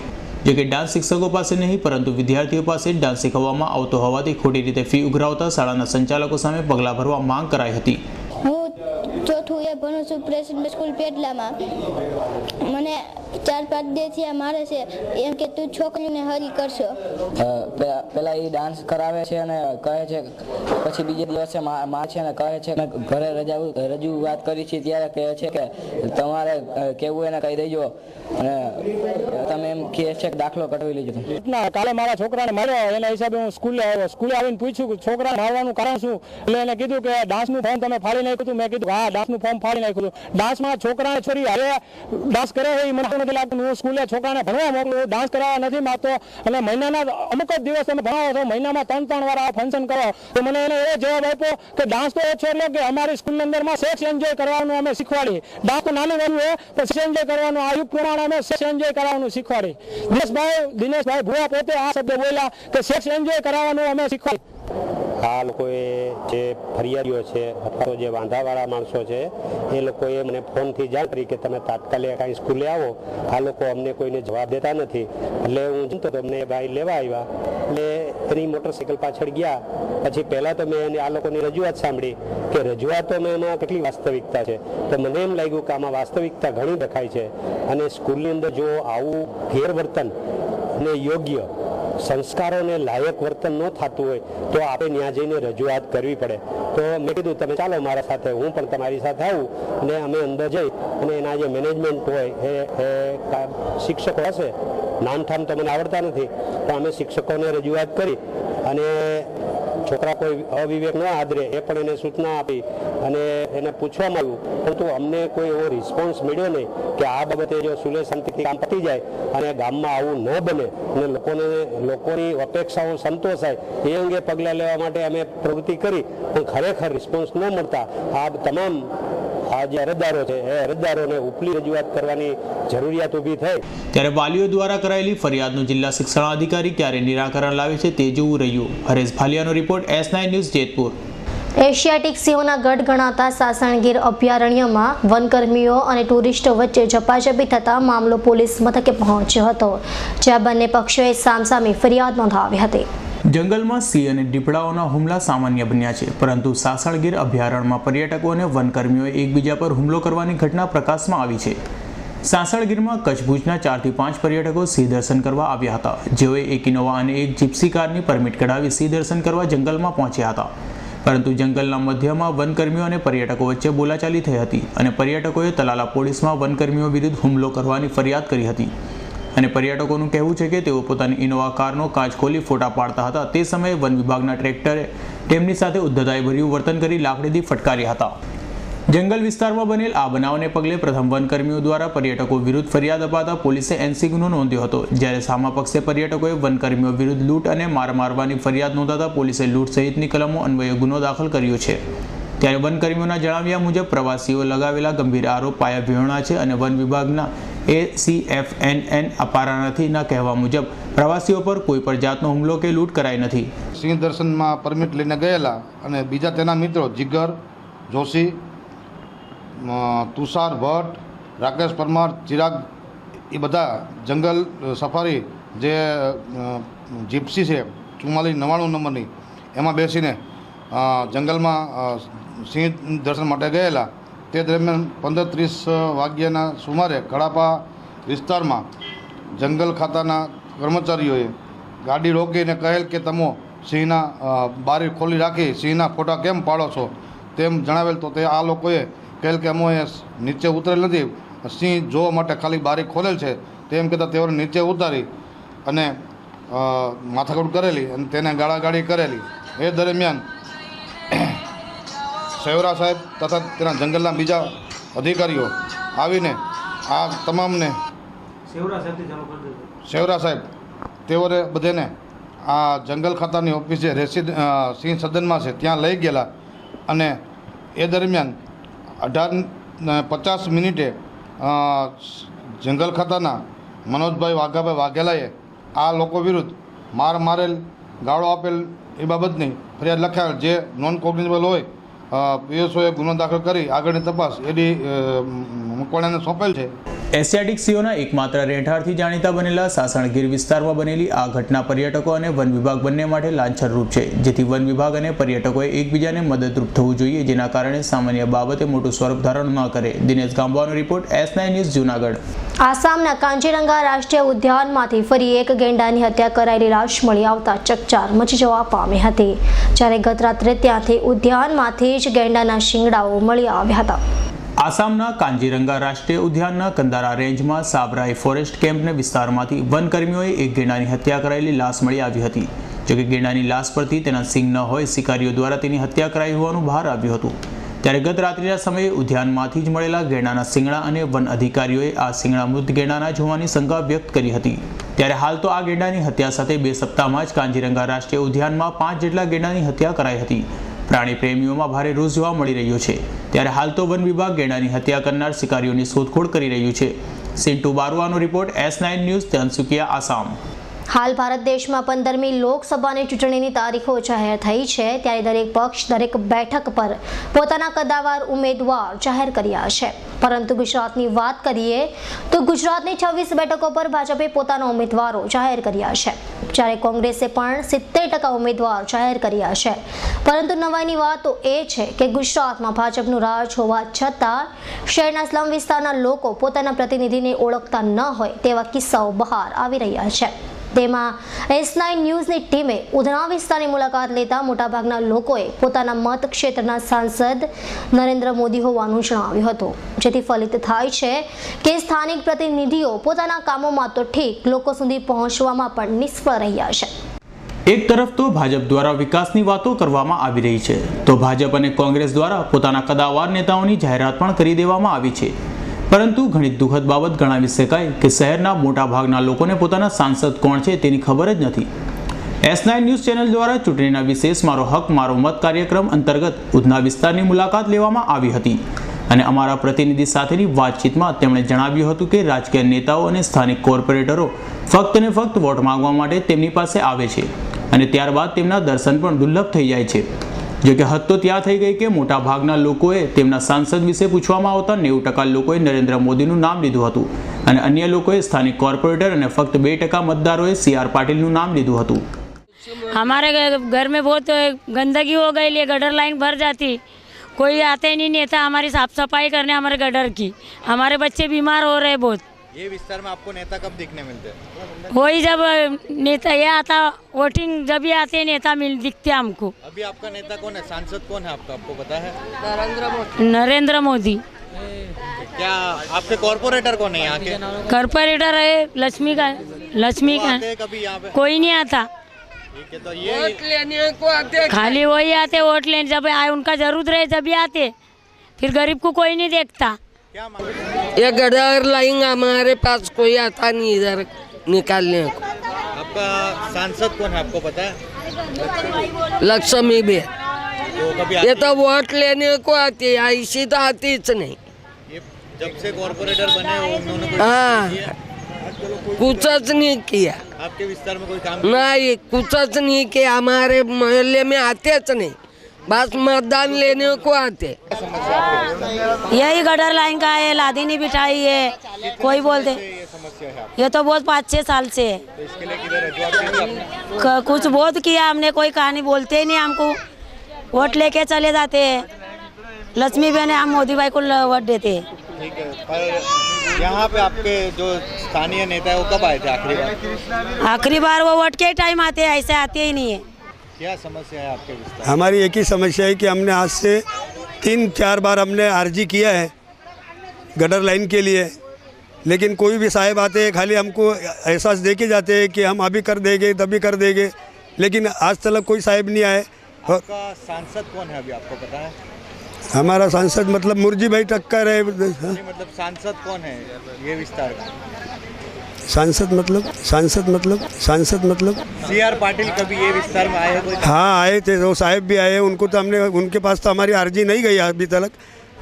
જોકે ડાન્સ શિક્ષકો પાસે નહીં પરંતુ વિદ્યાર્થીઓ પાસે ડાન્સ શીખવવામાં આવતો હોવાથી ખોટી રીતે ફી ઉઘરાવતા શાળાના સંચાલકો સામે પગલાં ભરવા માંગ કરાઈ હતી. હું ચોથું ભણું છું પ્રેસિડેન્ટ સ્કૂલ પેટલામાં. મને 4-5 દિવસથી મારે છે એમ કે તું છોકરીને હરી કરશો. પેલા એ ડાન્સ કરાવે છે અને કહે છે, પછી બીજે દિવસે માં છે ને કહે છે ઘરે રજૂઆત કરી છે ત્યારે કહે છે કે તમારે કેવું એને કહી દેજો અને તમે એમ કહે છે કે દાખલો કઢાવી લેજો. કાલે મારા છોકરાને માર્યો, એના હિસાબે હું સ્કૂલે આવ્યો. સ્કૂલે આવીને પૂછ્યું કે છોકરાને મારવાનું કારણ શું, એટલે એને કીધું કે ડાન્સનું ફોર્મ તમે ફાડી નાખ્યું હતું. મેં કીધું હા, ડાન્સનું ફોર્મ ફાડી નાખ્યું હતું. ડાન્સમાં છોકરાને છોરી હવે ડાન્સ કરે છે એ મને નથી લાગતું. હું સ્કૂલે છોકરાને ભણવા મોકલું, ડાન્સ કરાવવા નથી માંગતો અને મહિનાના અમુક જ દિવસ તમે ભણાવો છો, મહિનામાં 3 વાર આ ફંક્શન કરો. તો મને એને એવો જવાબ આપ્યો કે ડાન્સ તો એ છે એટલે કે અમારી સ્કૂલની અંદરમાં સેક્સ એન્જોય કરવાનું અમે શીખવાડીએ. ડાન્સ તો નાની વસ્તુ છે પણ સેક્સ એન્જોય કરવાનું આ યુગ પ્રમાણે અમે સેક્સ એન્જોય કરવાનું શીખવાડીએ. દિનેશભાઈ ભુવા પોતે આ શબ્દ બોલ્યા કે સેક્સ એન્જોય કરવાનું અમે શીખવાડીએ. આ લોકોએ જે ફરિયાદીઓ છે અથવા તો જે વાંધાવાળા માણસો છે એ લોકોએ મને ફોનથી જાણ કરી કે તમે તાત્કાલિક અહીં સ્કૂલે આવો, આ લોકો અમને કોઈને જવાબ દેતા નથી. એટલે હું જતો તો અમને ભાઈ લેવા આવ્યા, એટલે એની મોટરસાઇકલ પાછળ ગયા. પછી પહેલાં તો મેં આ લોકોની રજૂઆત સાંભળી કે રજૂઆતોમાં એમાં કેટલી વાસ્તવિકતા છે, તો મને એમ લાગ્યું કે આમાં વાસ્તવિકતા ઘણી દેખાય છે. અને સ્કૂલની અંદર જો આવું ગેરવર્તન ને યોગ્ય સંસ્કારોને લાયક વર્તન ન થતું હોય તો આપણે ત્યાં જઈને રજૂઆત કરવી પડે. તો મેં કીધું તમે ચાલો મારા સાથે, હું પણ તમારી સાથે આવું. અને અમે અંદર જઈ અને એના જે મેનેજમેન્ટ હોય એ શિક્ષકો હશે, નામઠામ તો મને આવડતા નથી, તો અમે શિક્ષકોને રજૂઆત કરી અને છોકરા કોઈ અવિવેક ન આદરે એ પણ એને સૂચના આપી અને એને પૂછવામાં આવ્યું, પરંતુ અમને કોઈ એવો રિસ્પોન્સ મળ્યો નહીં કે આ બાબતે જો સુલે શાંતિથી કામ પતી જાય અને ગામમાં આવું ન બને અને લોકોની અપેક્ષાઓ સંતોષાય એ અંગે પગલાં લેવા માટે અમે પ્રવૃત્તિ કરી, પણ ખરેખર રિસ્પોન્સ ન મળતા આ તમામ આ જે અરજદારો છે એ અરજદારોને ઉપલી રજૂઆત કરવાની જરૂરિયાત ઊભી થઈ. ત્યારે વાલીઓ દ્વારા કરાયેલી ફરિયાદનું જિલ્લા શિક્ષણાધિકારી ક્યારે નિરાકરણ લાવે છે તે જોવું રહ્યું. હરેશ ભાલિયાનો report, S9 news, Jetpur. Asiatic સિંહોના ગઢ ગણાતા સાસણગીર અભયારણ્યમાં વનકર્મીઓ અને ટુરિસ્ટો વચ્ચે ઝપાઝપી થતા મામલો પોલીસ મથકે પહોંચ્યો હતો, જ્યાં બંને પક્ષોએ સામસામે ફરિયાદ નોંધાવી હતી. જંગલમાં સિંહ અને દીપડાઓના હુમલા સામાન્ય બન્યા છે, પરંતુ સાસણગીર અભયારણ્યમાં પર્યટકો અને વનકર્મીઓએ એકબીજા પર હુમલો કરવાની ઘટના પ્રકાશમાં આવી છે. સાસણગીરમાં કચ્છ ભુજના 4 થી 5 પર્યટકો સિંહ દર્શન કરવા આવ્યા હતા, જેઓએ એક ઇનોવા અને એક જીપ્સી કારની પરમિટ કઢાવી સિંહ દર્શન કરવા જંગલમાં પહોંચ્યા હતા. પરંતુ જંગલના મધ્યમાં વનકર્મીઓ અને પર્યટકો વચ્ચે બોલાચાલી થઈ હતી અને પર્યટકોએ તલાલા પોલીસમાં વનકર્મીઓ વિરુદ્ધ હુમલો કરવાની ફરિયાદ કરી હતી. અને પર્યટકોનું કહેવું છે કે તેઓ પોતાની ઇનોવા કારનો કાચ ખોલી ફોટા પાડતા હતા. તે સમયે વન વિભાગના ટ્રેક્ટરે તેમની સાથે ઉદ્ધતાઈભર્યું વર્તન કરી લાકડીથી ફટકાર્યા હતા. જંગલ વિસ્તારમાં બનેલ આ બનાવને પગલે પ્રથમ વનકર્મીઓ દ્વારા પર્યટકો વિરુદ્ધ ફરિયાદ અપાતા પોલીસે NC ગુનો નોંધ્યો હતો, જ્યારે સામા પક્ષે પર્યટકોએ વનકર્મીઓ વિરુદ્ધ લૂંટ અને માર મારવાની ફરિયાદ નોંધાતા પોલીસે લૂંટ સહિતની કલમો અન્વયે ગુનો દાખલ કર્યો છે. ત્યારે વનકર્મીઓના જણાવ્યા મુજબ પ્રવાસીઓ લગાવેલા ગંભીર આરોપ પાયાવિહોણા છે અને વન વિભાગના ACFNN અપારાનાથીના કહેવા મુજબ પ્રવાસીઓ પર કોઈ પણ જાતનો હુમલો કે લૂંટ કરાઈ નથી. સિંહ દર્શનમાં પરમિટ લઈને ગયેલા અને બીજા તેના મિત્રો જીગર જોશી, તુષાર ભટ્ટ, રાકેશ પરમાર, ચિરાગ, એ બધા જંગલ સફારી જે જીપ્સી છે 4499 નંબરની એમાં બેસીને જંગલમાં સિંહ દર્શન માટે ગયેલા. તે દરમિયાન 15:30 વાગ્યાના સુમારે કડાપા વિસ્તારમાં જંગલ ખાતાના કર્મચારીઓએ ગાડી રોકીને કહેલ કે તમે સિંહના બારી ખોલી રાખી સિંહના ફોટા કેમ પાડો છો તેમ જણાવેલ. તો તે આ લોકોએ કહેલ કે અમે નીચે ઉતરેલ નથી, સિંહ જોવા માટે ખાલી બારી ખોલેલ છે તેમ કહેતા તેઓને નીચે ઉતારી અને માથાકૂટ કરેલી અને તેને ગાળાગાળી કરેલી. એ દરમિયાન સેવરા સાહેબ તથા તેના જંગલના બીજા અધિકારીઓ આવીને આ તમામને સેવરા સાહેબ તેઓને બધાને આ જંગલ ખાતાની ઓફિસે સિંહ સદનમાં છે ત્યાં લઈ ગયેલા અને એ દરમિયાન 18:50 જંગલ ખાતાના મનોજભાઈ વાઘાભાઈ વાઘેલાએ આ લોકો વિરુદ્ધ મારેલ, ગાળો આપેલ એ બાબતની ફરિયાદ લખાયેલ, જે નોન કોગ્નિઝેબલ હોય PSOએ ગુનો દાખલ કરી આગળની તપાસ એડી મકવાણાને સોંપેલ છે. એશિયાટિક સિંહોના એકમાત્ર રહેઠાણથી જાણીતા બનેલા સાસણગીર વિસ્તારમાં બનેલી આ ઘટના પર્યટકો અને વન વિભાગ બંને માટે લાંછનરૂપ છે, જેથી વન વિભાગ અને પર્યટકોએ એકબીજાને મદદરૂપ થવું જોઈએ, જેના કારણે સામાન્ય બાબતે મોટું સ્વરૂપ ધારણ ન કરે. દિનેશ ગાંબાનો રિપોર્ટ, S9 ન્યૂઝ, જૂનાગઢ. આસામના કાંજીરંગા રાષ્ટ્રીય ઉદ્યાનમાંથી ફરી એક ગેંડાની હત્યા કરાયેલી લાશ મળી આવતા ચકચાર મચી જવા પામી હતી, જ્યારે ગત રાત્રે ત્યાંથી ઉદ્યાનમાંથી જ ગેંડાના શિંગડાઓ મળી આવ્યા હતા. આસામના કાંજીરંગા રાષ્ટ્રીય ઉદ્યાનના કંદારા રેન્જમાં સાબરાઈ ફોરેસ્ટ કેમ્પના વિસ્તારમાંથી વનકર્મીઓએ એક ગેંડાની હત્યા કરાયેલી લાશ મળી આવી હતી. જોકે ગેંડાની લાશ પરથી તેના સિંગ ન હોય શિકારીઓ દ્વારા તેની હત્યા કરાઈ હોવાનું બહાર આવ્યું હતું. ત્યારે ગત રાત્રિના સમયે ઉદ્યાનમાંથી જ મળેલા ગેંડાના શિંગડા અને વન અધિકારીઓએ આ શિંગડા મૃત ગેંડાના જોવાની શંકા વ્યક્ત કરી હતી. ત્યારે હાલ તો આ ગેંડાની હત્યા સાથે 2 સપ્તાહમાં જ કાંજીરંગા રાષ્ટ્રીય ઉદ્યાનમાં 5 જેટલા ગેંડાની હત્યા કરાઈ હતી. પ્રાણી પ્રેમીઓમાં ભારે રોષ જોવા મળી રહ્યો છે. ત્યારે હાલ તો વન વિભાગ ગેંડાની હત્યા કરનાર શિકારીઓની શોધખોળ કરી રહ્યું છે. સિન્ટુ બારુઆનો રિપોર્ટ, S9 ન્યૂઝ, ત્યાંસુકિયા, આસામ. હાલ ભારત દેશમાં 15મી લોકસભાની ચૂંટણીની તારીખો જાહેર થઈ છે ત્યારે દરેક પક્ષ દરેક બેઠક પર પોતાના કદાવાર ઉમેદવાર જાહેર કર્યા છે પરંતુ ગુજરાતની વાત કરીએ તો ગુજરાતની 26 બેઠકો પર ભાજપે પોતાના ઉમેદવારો જાહેર કર્યા છે જ્યારે કોંગ્રેસે પણ 70% ઉમેદવાર જાહેર કર્યા છે પરંતુ નવાઈની વાત તો એ છે કે ગુજરાતમાં ભાજપનું રાજ હોવા છતાં શહેરના સ્લમ વિસ્તારના લોકો પોતાના પ્રતિનિધિને ઓળખતા ન હોય તેવા કિસ્સાઓ બહાર આવી રહ્યા છે તેમાં S9 ન્યૂઝની ટીમે ઉધના વિસ્તારની મુલાકાત લેતા મોટાભાગના લોકોએ પોતાના મત ક્ષેત્રના સાંસદ નરેન્દ્ર મોદી હોવાનું જણાવ્યું હતું જેથી ફલિત થાય છે કે સ્થાનિક પ્રતિનિધિઓ પોતાના કામોમાં તો ઠીક લોકો સુધી પહોંચવામાં પણ નિષ્ફળ રહ્યા છે। એક તરફ તો ભાજપ દ્વારા વિકાસની વાતો કરવામાં આવી રહી છે તો ભાજપ અને કોંગ્રેસ દ્વારા પોતાના કદાવાર નેતાઓની જાહેરાત પણ કરી દેવામાં આવી છે પરંતુ ઘણી દુઃખદ બાબત ગણાવી શકાય કે શહેરના મોટા ભાગના લોકોને પોતાના સાંસદ કોણ છે તેની ખબર જ નથી। S9 ન્યૂઝ ચેનલ દ્વારા ચૂંટણીના વિશેષ મારો હક મારો મત કાર્યક્રમ અંતર્ગત ઉધના વિસ્તારની મુલાકાત લેવામાં આવી હતી અને અમારા પ્રતિનિધિ સાથેની વાતચીતમાં તેમણે જણાવ્યું હતું કે રાજકીય નેતાઓ અને સ્થાનિક કોર્પોરેટરો ફક્ત ને ફક્ત વોટ માંગવા માટે તેમની પાસે આવે છે અને ત્યારબાદ તેમના દર્શન પણ દુર્લભ થઈ જાય છે। જો કે હદ તો ત્યાં થઈ ગઈ કે મોટા ભાગના લોકોએ તેમના સાંસદ વિશે પૂછવામાં આવતા 90% લોકોએ નરેન્દ્ર મોદીનું નામ લીધું હતું અને અન્ય લોકોએ સ્થાનિક કોર્પોરેટર અને ફક્ત 2% मतदारों CR પાટીલનું નામ લીધું હતું। हमारे घर में बहुत गंदगी हो गई है, गटर लाइन भर जाती, कोई आते नहीं नेता हमारी साफ सफाई करने हमारे गटर की, हमारे बच्चे बीमार हो रहे बहुत। ये विस्तार में आपको नेता कब दिखने मिलते हैं? वही जब नेता ये आता वोटिंग जब भी आते नेता दिखते हमको। अभी आपका नेता कौन है, सांसद कौन है आपका, आपको पता है? नरेंद्र मोदी। क्या आपके कॉर्पोरेटर कौन है यहाँ के? कॉर्पोरेटर है लक्ष्मी का कभी यहाँ पे कोई नहीं आता। ठीक है, तो ये वोट लेने को आते, खाली वही आते वोट लेने, जब आए उनका जरूरत रहे जब भी आते, फिर गरीब को कोई नहीं देखता। ये गटर लाइन हमारे पास कोई आता नहीं इधर निकालने को। आपका सांसद कौन है आपको पता है? लक्ष्मी बे तो कभी ये तो वोट लेने को आती है, ऐसी तो आती ही नहीं। ये जब से कॉर्पोरेटर बने उन्होंने हाँ कुछ नहीं किया आपके विस्तार में कोई काम नहीं, कुछ नहीं किया, हमारे मोहल्ले में आते नहीं, बस मतदान लेने को आते। यही गटर लाइन का है, लादी नहीं बिठाई है, कोई बोलते ये तो बहुत 5-6 साल से है। कुछ बहुत किया हमने, कोई कहानी बोलते ही नहीं हमको, वोट लेके चले जाते हैं। लक्ष्मी बहन हम मोदी भाई को वोट देते हैं। ठीक है, पर यहाँ पे आपके जो स्थानीय नेता है वो कब आए थे आखिरी बार? आखिरी बार वो वोट के टाइम आते हैं, ऐसे आते ही नहीं है। क्या समस्या है आपके विस्तार? हमारी एक ही समस्या है कि हमने आज से 3-4 बार हमने अर्जी किया है गटर लाइन के लिए, लेकिन कोई भी साहब आते हैं खाली हमको एहसास दे के जाते हैं कि हम अभी कर देंगे तभी कर देंगे, लेकिन आज तक कोई साहब नहीं आए। आपका सांसद कौन है अभी आपको पता है? हमारा सांसद मतलब मुर्जी भाई टक्कर है। मतलब सांसद कौन है ये विस्तार का? सांसद मतलब CR पाटिल कभी ये विस्तार में आए हैं कोई? हाँ आए थे, वो साहब भी आए, उनको तो हमने उनके पास तो हमारी अर्जी नहीं गई अभी तक,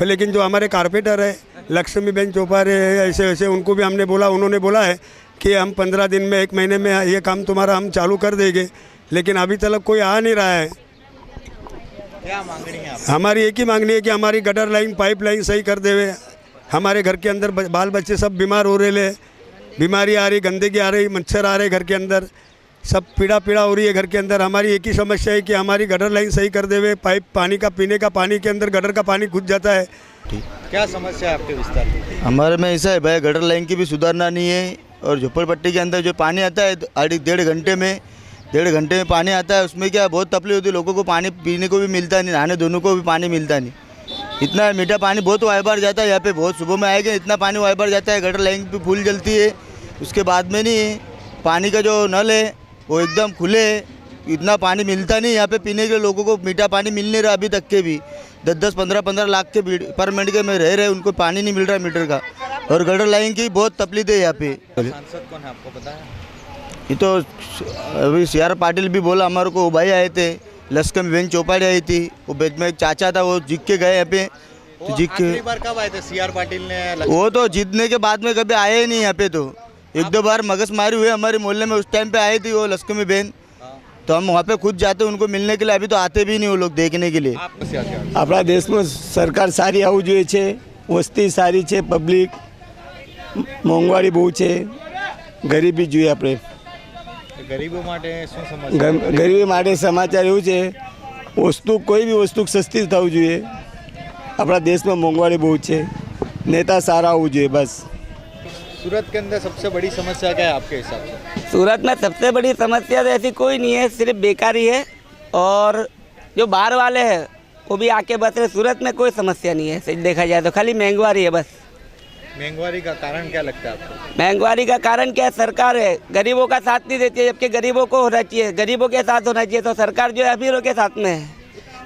लेकिन जो हमारे कारपेटर है लक्ष्मी बहन चौपारे है ऐसे वैसे उनको भी हमने बोला, उन्होंने बोला है कि हम 15 दिन में 1 महीने में ये काम तुम्हारा हम चालू कर देंगे, लेकिन अभी तक कोई आ नहीं रहा है। क्या मांगनी है आपकी? हमारी एक ही मांगनी है कि हमारी गटर लाइन पाइप लाइन सही कर देवे। हमारे घर के अंदर बाल बच्चे सब बीमार हो रहे, बीमारी आ रही, गंदगी आ रही, मच्छर आ रहे घर के अंदर, सब पीड़ा हो रही है घर के अंदर। हमारी एक ही समस्या है कि हमारी गटर लाइन सही कर देवे। पाइप पानी का पीने का पानी के अंदर गटर का पानी घुस जाता है। क्या समस्या है आपके विस्तार में? हमारे में ऐसा है भाई, गटर लाइन की भी सुधारना नहीं है और झोपड़पट्टी के अंदर जो पानी आता है 1.5 घंटे में पानी आता है, उसमें क्या बहुत तकलीफ होती है लोगों को, पानी पीने को भी मिलता नहीं, नहाने धोने को भी पानी मिलता नहीं। इतना मीठा पानी बहुत वाई बार जाता है यहाँ पे, बहुत सुबह में आएगा इतना पानी वाई बार जाता है, गटर लाइन पे फूल जलती है। उसके बाद में नहीं पानी का जो नल है वो एकदम खुले, इतना पानी मिलता नहीं यहाँ पे पीने के लोगों को, मीठा पानी मिल नहीं रहा अभी तक के भी। 10-10, 15-15 लाख के पर मिनट के में रह रहे, उनको पानी नहीं मिल रहा मीटर का, और गटर लाइन की बहुत तकलीफ है यहाँ पे। सांसद कौन है आपको पता है? ये तो अभी CR पाटिल भी बोला, हमारे को भाई आए थे, लक्ष्मी बहन चौपाड़ी आई थी, वो बीच में एक चाचा था वो जीत के गए यहाँ पे। तो जीत के आखिरी बार कब आए थे CR पाटिल ने? वो तो जीतने के बाद में कभी आए ही नहीं यहाँ पे, तो एक दो बार मगजमारी हुई हमारे मोहल्ले में, उस टाइम पे आई थी वो लश्कमी बहन, तो हम वहाँ पे खुद जाते उनको मिलने के लिए, अभी तो आते भी नहीं वो लोग देखने के लिए। આપણા દેશમાં સરકાર સારી આવવું જોઈએ છે, વસ્તી સારી છે, પબ્લિક મોંઘવારી બહુ છે, ગરીબી જોઈએ આપણે। ગરીબો માટે શું સમસ્યા? ગરીબી માટે સમાચાર એવું છે, વસ્તુ કોઈ બી વસ્તુ સસ્તી થવું જોઈએ। આપણા દેશમાં મોંઘવારી બહુ છે, नेता सारा होना चाहिए बस। सूरत के अंदर सबसे बड़ी समस्या क्या है आपके हिसाब से? सूरत में सबसे बड़ी समस्या तो ऐसी कोई नहीं है, सिर्फ बेकारी है, और जो बाहर वाले हैं वो भी आके बस रहे। सूरत में कोई समस्या नहीं है, सही देखा जाए तो खाली महंगाई है बस। महंगाई का कारण क्या लगता है आपको? महंगाई का कारण क्या है? सरकार है, गरीबों का साथ नहीं देती है, जबकि गरीबों को होना चाहिए, गरीबों के साथ होना चाहिए। तो सरकार जो है अमीरों के साथ में है,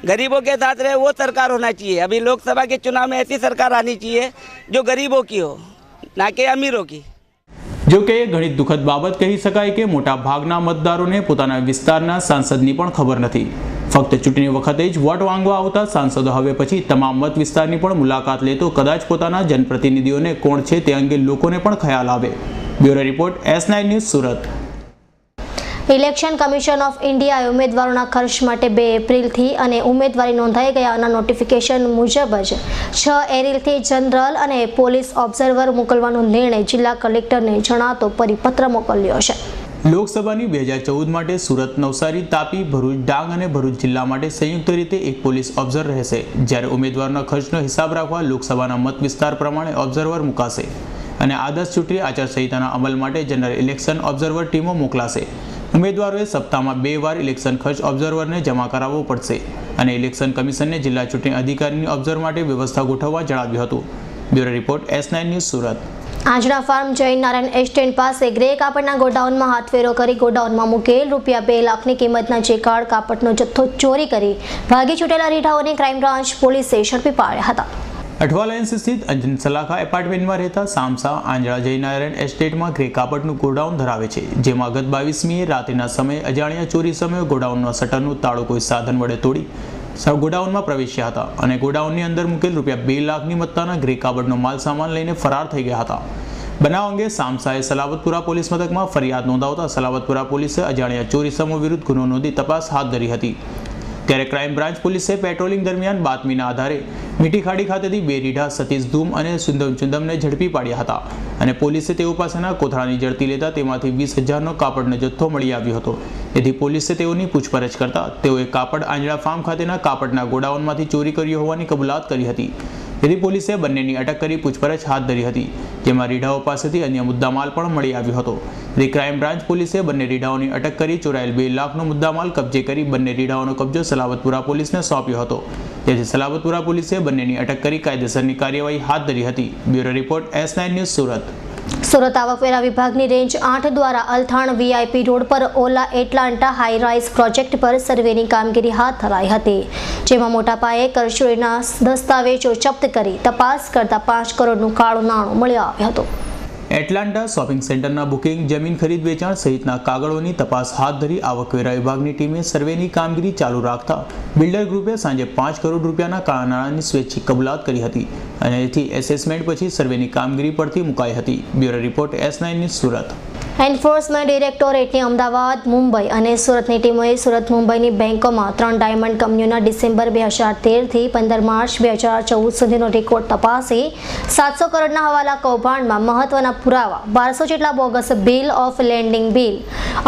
गरीबों के साथ रहे वो सरकार होना चाहिए। अभी लोकसभा के चुनाव में ऐसी सरकार आनी चाहिए जो गरीबों की हो, ना कि अमीरों की। જો કે ઘણી દુઃખદ બાબત કહી શકાય કે મોટા ભાગના મતદારોને પોતાના વિસ્તારના સાંસદની પણ ખબર નથી। ફક્ત ચૂંટણી વખતે જ વોટ માંગવા આવતા સાંસદો હવે પછી તમામ મત વિસ્તારની પણ મુલાકાત લે તો કદાચ પોતાના જનપ્રતિનિધિઓને કોણ છે તે અંગે લોકોને પણ ખ્યાલ આવે। Bureau report S9 news Surat. Election commission of ઇન્ડિયાએ ઉમેદવારોના ખર્ચ માટે 2 એપ્રિલથી અને ઉમેદવારી નોંધાઈ ગયાના નોટિફિકેશન મુજબ જ 6 એપ્રિલથી જનરલ અને પોલીસ ઓબ્ઝર્વર મોકલવાનો નિર્ણય જિલ્લા કલેક્ટરને જણાતો પરિપત્ર મોકલ્યો છે। લોકસભાની 2014 માટે સુરત, નવસારી, તાપી, ભરૂચ, ડાંગ અને ભરૂચ જિલ્લા માટે સંયુક્ત રીતે એક પોલીસ ઓબ્ઝર્વર રહેશે, જ્યારે ઉમેદવારના ખર્ચનો હિસાબ રાખવા લોકસભાના મત વિસ્તાર પ્રમાણે ઓબ્ઝર્વર મુકાશે અને આદર્શ ચૂંટણી આચારસંહિતાના અમલ માટે જનરલ ઇલેક્શન ઓબ્ઝર્વર ટીમો મોકલાશે। ઉમેદવારોએ સપ્તાહમાં 2 વાર ઇલેક્શન ખર્ચ ઓબ્ઝર્વરને જમા કરાવવો પડશે અને ઇલેક્શન કમિશનને જિલ્લા ચૂંટણી અધિકારીની ઓબ્ઝર્વર માટે વ્યવસ્થા ગોઠવવા જણાવ્યું હતું। Bureau report S9 news Surat. આજના ફાર્મ જૈન નારાયણ એસ્ટેટ પાસે ગ્રે કાપડના ગોડાઉનમાં હાથફેરો કરી ગોડાઉનમાં મૂકેલ રૂપિયા 2 લાખની કિંમતના જેકાર્ડ કાપડનો જથ્થો ચોરી કરી ભાગી છૂટેલા રીઢાઓને ક્રાઇમ બ્રાન્ચ પોલીસે ઝડપી પાડ્યા હતા। અઠવા લાઇન્સ સ્થિત અંજન સલાખા એપાર્ટમેન્ટમાં રહેતા સામસા આંજળા જયનારાયણ એસ્ટેટમાં ગ્રે કાપડનું ગોડાઉન ધરાવે છે, જેમાં ગત 22મીએ રાત્રિના સમયે અજાણ્યા ચોરી સમયે ગોડાઉનના શટરનું તાળું કોઈ સાધન વડે તોડી ગોડાઉનમાં પ્રવેશ્યા હતા અને ગોડાઉનની અંદર મૂકેલ રૂપિયા 2 લાખની મત્તાના ગ્રે કાપડનો માલ સામાન લઈને ફરાર થઈ ગયા હતા। બનાવ અંગે સામસાએ સલાવતપુરા પોલીસ મથકમાં ફરિયાદ નોંધાવતા સલાવતપુરા પોલીસે અજાણ્યા ચોરીસમો વિરુદ્ધ ગુનો નોંધી તપાસ હાથ ધરી હતી। ત્યારે ક્રાઇમ બ્રાન્ચ પોલીસે પેટ્રોલિંગ દરમિયાન બાતમીના આધારે મીઠી ખાડી ખાતેથી 2 રીઢા સતીશ ધૂમ અને સુંદમ ચુંદમને ઝડપી પાડ્યા હતા અને પોલીસે તેઓ પાસેના કોથળાની ઝડપી લેતા તેમાંથી 20,000નો કાપડનો જથ્થો મળી આવ્યો હતો। તેથી પોલીસે તેઓની પૂછપરછ કરતા તેઓએ કાપડ આંજળા ફાર્મ ખાતેના કાપડના ગોડાઉનમાંથી ચોરી કર્યો હોવાની કબૂલાત કરી હતી। તેથી પોલીસે બંનેની અટક કરી પૂછપરછ હાથ ધરી હતી, જેમાં રીઢાઓ પાસેથી અન્ય મુદ્દામાલ પણ મળી આવ્યો હતો। તેથી ક્રાઇમ બ્રાન્ચ પોલીસે બંને રીઢાઓની અટક કરી ચોરાયેલ 2 લાખનો મુદ્દામાલ કબજે કરી બંને રીઢાઓનો કબજો સલાવતપુરા પોલીસને સોંપ્યો હતો। જેથી સલાવતપુરા પોલીસે બંનેની અટક કરી કાયદેસરની કાર્યવાહી હાથ ધરી હતી। Bureau report S9 news Surat. Surat આવકવેરા વિભાગની રેન્જ 8 દ્વારા અલથાણ VIP રોડ પર ઓલા એટલાન્ટા હાઈ રાઇઝ પ્રોજેક્ટ પર સર્વેની કામગીરી હાથ ધરાઈ હતી, જેમાં મોટા પાયે કરચોરીના દસ્તાવેજો જપ્ત કરી તપાસ કરતા 5 કરોડનું કાળું નાણું મળી આવ્યું હતું। એટલાન્ટા શોપિંગ સેન્ટરના બુકિંગ, જમીન ખરીદ વેચાણ સહિતના કાગળોની તપાસ હાથ ધરી આવકવેરા વિભાગની ટીમે સર્વેની કામગીરી ચાલુ રાખતા બિલ્ડર ગ્રુપે સાંજે 5 કરોડ રૂપિયાના કાળા નાણાંની સ્વૈચ્છિક કબૂલાત કરી હતી અને તેથી એસેસમેન્ટ પછી સર્વેની કામગીરી પડતી મુકાઈ હતી। Bureau report S9 news Surat. Enforcement ડિરેક્ટોરેટની અમદાવાદ, મુંબઈ અને સુરતની ટીમોએ સુરત મુંબઈની બેંકોમાં 3 ડાયમંડ કંપનીઓના ડિસેમ્બર 2013થી 15 માર્ચ 2014 સુધીનો રેકોર્ડ તપાસી 700 કરોડના હવાલા કૌભાંડમાં મહત્વના પુરાવા 1200 જેટલા bogus bill of landing bill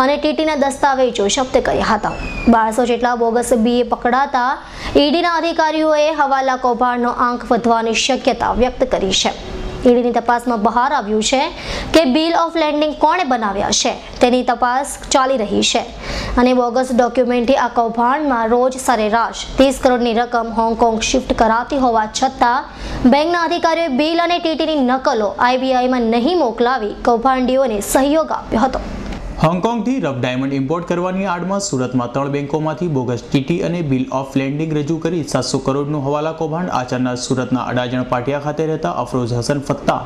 અને ટીટીના દસ્તાવેજો જપ્ત કર્યા હતા। 1200 જેટલા બોગસ બીએ પકડાતા ઈડીના અધિકારીઓએ હવાલા કૌભાંડનો આંક વધવાની શક્યતા વ્યક્ત કરી છે। ઈડીની તપાસમાં બહાર આવ્યું છે કે બિલ ઓફ લેન્ડિંગ કોણે બનાવ્યા છે તેની તપાસ ચાલી રહી છે અને બોગસ ડોક્યુમેન્ટથી આ કૌભાંડમાં રોજ સરેરાશ 30 કરોડની રકમ હોંગકોંગ શિફ્ટ કરાતી હોવા છતાં બેંકના અધિકારીઓએ બિલ અને ટીટીની નકલો IBIમાં નહીં મોકલાવી કૌભાંડીઓને સહયોગ આપ્યો હતો। હોંગકોંગથી રફ ડાયમંડ ઇમ્પોર્ટ કરવાની આડમાં સુરતમાં 3 બેંકોમાંથી બોગસ ટીટી અને બિલ ઓફ લેન્ડિંગ રજૂ કરી 700 કરોડનું હવાલા કૌભાંડ આચરનાર સુરતના અડાજણ પાટિયા ખાતે રહેતા અફરોઝ હસન ફત્તા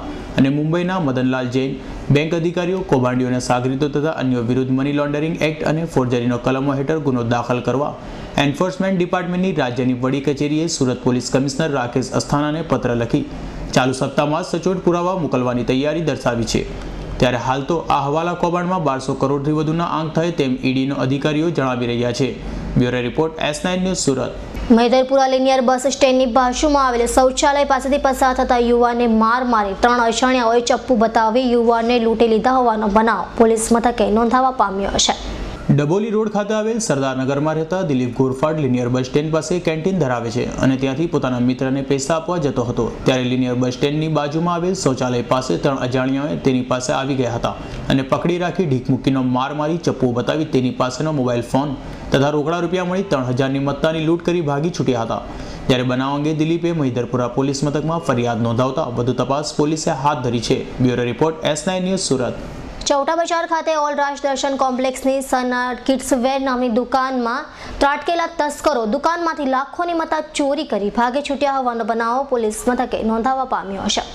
અને મુંબઈના મદનલાલ જૈન બેંક અધિકારીઓ કૌભાંડીઓના સાગરીતો તથા અન્યો વિરુદ્ધ મની લોન્ડરિંગ એક્ટ અને ફોર્જરીનો કલમો હેઠળ ગુનો દાખલ કરવા એન્ફોર્સમેન્ટ ડિપાર્ટમેન્ટની રાજ્યની વડી કચેરીએ સુરત પોલીસ કમિશનર રાકેશ અસ્થાનાને પત્ર લખી ચાલુ સપ્તાહમાં સચોટ પુરાવા મોકલવાની તૈયારી દર્શાવી છે। ત્યારે હાલ તો આ હવાલા કૌભાંડમાં 1200 કરોડથી વધુના આંક થાય તેમ ઈડીનો અધિકારીઓ જણાવી રહ્યા છે. Bureau report S9 news Surat. Maidarpura linear bus સ્ટેન્ડની બાજુમાં આવેલ શૌચાલય પાસેથી પસાર થતા યુવાનને માર મારી 3 અજાણ્યાઓએ ચપ્પુ બતાવી યુવાનને લૂંટી લીધા હોવાનો બનાવ પોલીસ મથકે નોંધાવા પામ્યો છે. ડબોલી રોડ ખાતે આવેલ સરદારનગરમાં રહેતા દિલીપ ગોરફાડ લિનિયર બસ સ્ટેન્ડ પાસે કેન્ટીન ધરાવે છે અને ત્યાંથી પોતાના મિત્રને પૈસા આપવા જતો હતો. ત્યારે લિનિયર બસ સ્ટેન્ડની બાજુમાં આવેલ શૌચાલય પાસે 3 અજાણ્યાઓએ તેની પાસે આવી ગયા હતા અને પકડી રાખી ઢીક મૂકીનો માર મારી ચપ્પુ બતાવી તેની પાસેનો મોબાઈલ ફોન તથા રોકડા રૂપિયા મળી 3000ની મત્તાની લૂંટ કરી ભાગી છૂટ્યા હતા. જ્યારે બનાવ અંગે દિલીપે મૈદરપુરા પોલીસ મથકમાં ફરિયાદ નોંધાવતા વધુ તપાસ પોલીસે હાથ ધરી છે. Bureau report S9 news Surat. Chauta Bazaar ખાતે ઓલ રાજ દર્શન કોમ્પ્લેક્સની સનાટ કિડ્સવેર નામની દુકાનમાં ત્રાટકેલા તસ્કરો દુકાનમાંથી લાખોની મત્તા ચોરી કરી ભાગે છૂટ્યા હોવાનો બનાવ પોલીસ મથકે નોંધાવા પામ્યો છે.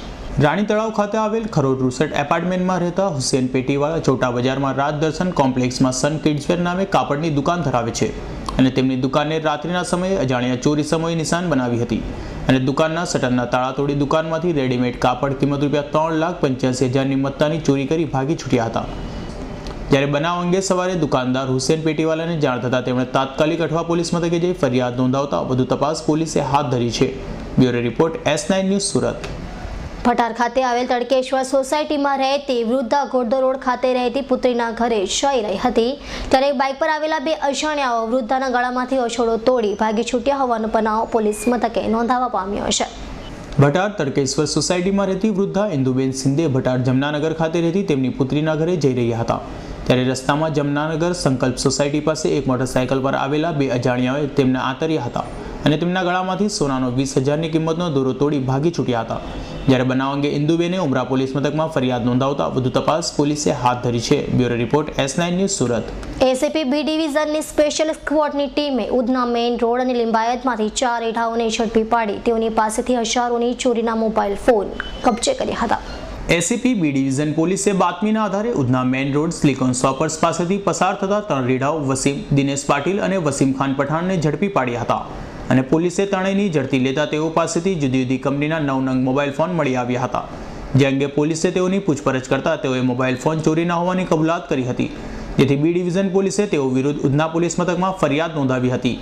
રાણી તળાવ ખાતે આવેલ ખરોડ રૂસેટ એપાર્ટમેન્ટમાં રહેતા હુસેન પેટીવાળા ચૌટા બજારમાં રાજ દર્શન કોમ્પ્લેક્સમાં સન કિડ્સવેર નામે કાપડની દુકાન ધરાવે છે અને તેમની દુકાનને રાત્રિના સમયે અજાણ્યા ચોરી સમયે નિશાન બનાવી હતી અને દુકાનના શટરના તાળા તોડી દુકાનમાંથી રેડીમેડ કાપડ કિંમત ₹3,85,000ની મત્તાની ચોરી કરી ભાગી છૂટ્યા હતા. જ્યારે બનાવ અંગે સવારે દુકાનદાર હુસેન પેટીવાલાને જાણ થતાં તેમણે તાત્કાલિક અઠવા પોલીસ મથકે જઈ ફરિયાદ નોંધાવતા વધુ તપાસ પોલીસે હાથ ધરી છે. Bureau report S9 news Surat. Bhatar ખાતે આવેલ તડકેશ્વર સોસાયટીમાં રહેતી વૃદ્ધા ઘોડદો રોડ ખાતે રહેતી પુત્રીના ઘરે જઈ રહી હતી ત્યારે બાઇક પર આવેલા 2 અજાણ્યાઓ વૃદ્ધાના ગળામાંથી ઓછોડો તોડી ભાગી છૂટ્યા હોવાનો બનાવ પોલીસ મથકે નોંધાવા પામ્યો છે. ભટાર તડકેશ્વર સોસાયટીમાં રહેતી વૃદ્ધા ઇન્દુબેન સિંધે ભટાર જમનાનગર ખાતે રહેતી તેમની પુત્રીના ઘરે જઈ રહ્યા હતા ત્યારે રસ્તામાં જમનાનગર સંકલ્પ સોસાયટી પાસે એક મોટરસાયકલ પર આવેલા 2 અજાણ્યાઓએ તેમને આતર્યા હતા અને તેમના ગળામાંથી સોનાનો 20,000ની કિંમતનો દોરો તોડી ભાગી છૂટ્યા હતા. જ્યારે બનાવ અંગે ઇન્દુબેને ઉમરા પોલીસ મથકમાં ફરિયાદ નોંધાવતા વધુ તપાસ પોલીસે હાથ ધરી છે. Bureau report S9 news Surat. ACP B ડિવિઝનની સ્પેશિયલ સ્ક્વોડની ટીમે ઉધના મેઇન રોડ અને લિંબાયતમાંથી 4 રેઢાઓને ઝડપી પાડી તેઓની પાસેથી હજારોની ચોરીના મોબાઈલ ફોન કબજે કર્યા હતા. એસીપી બી ડિવિઝન પોલીસે બાતમીના આધારે Udhna main road silicon shoppers પાસેથી પસાર થતા 3 રેઢાઓ વસીમ, દિનેશ પાટીલ અને વસીમ ખાન પઠાણને ઝડપી પાડ્યા હતા અને પોલીસે ત્રણેયની ઝડપી લેતા તેઓ પાસેથી જુદી જુદી કંપનીના 9 નંગ મોબાઈલ ફોન મળી આવ્યા હતા. જે અંગે પોલીસે તેઓની પૂછપરછ કરતા તેઓએ મોબાઈલ ફોન ચોરીના હોવાની કબૂલાત કરી હતી જેથી બી ડિવિઝન પોલીસે તેઓ વિરુદ્ધ ઉધના પોલીસ મથકમાં ફરિયાદ નોંધાવી હતી.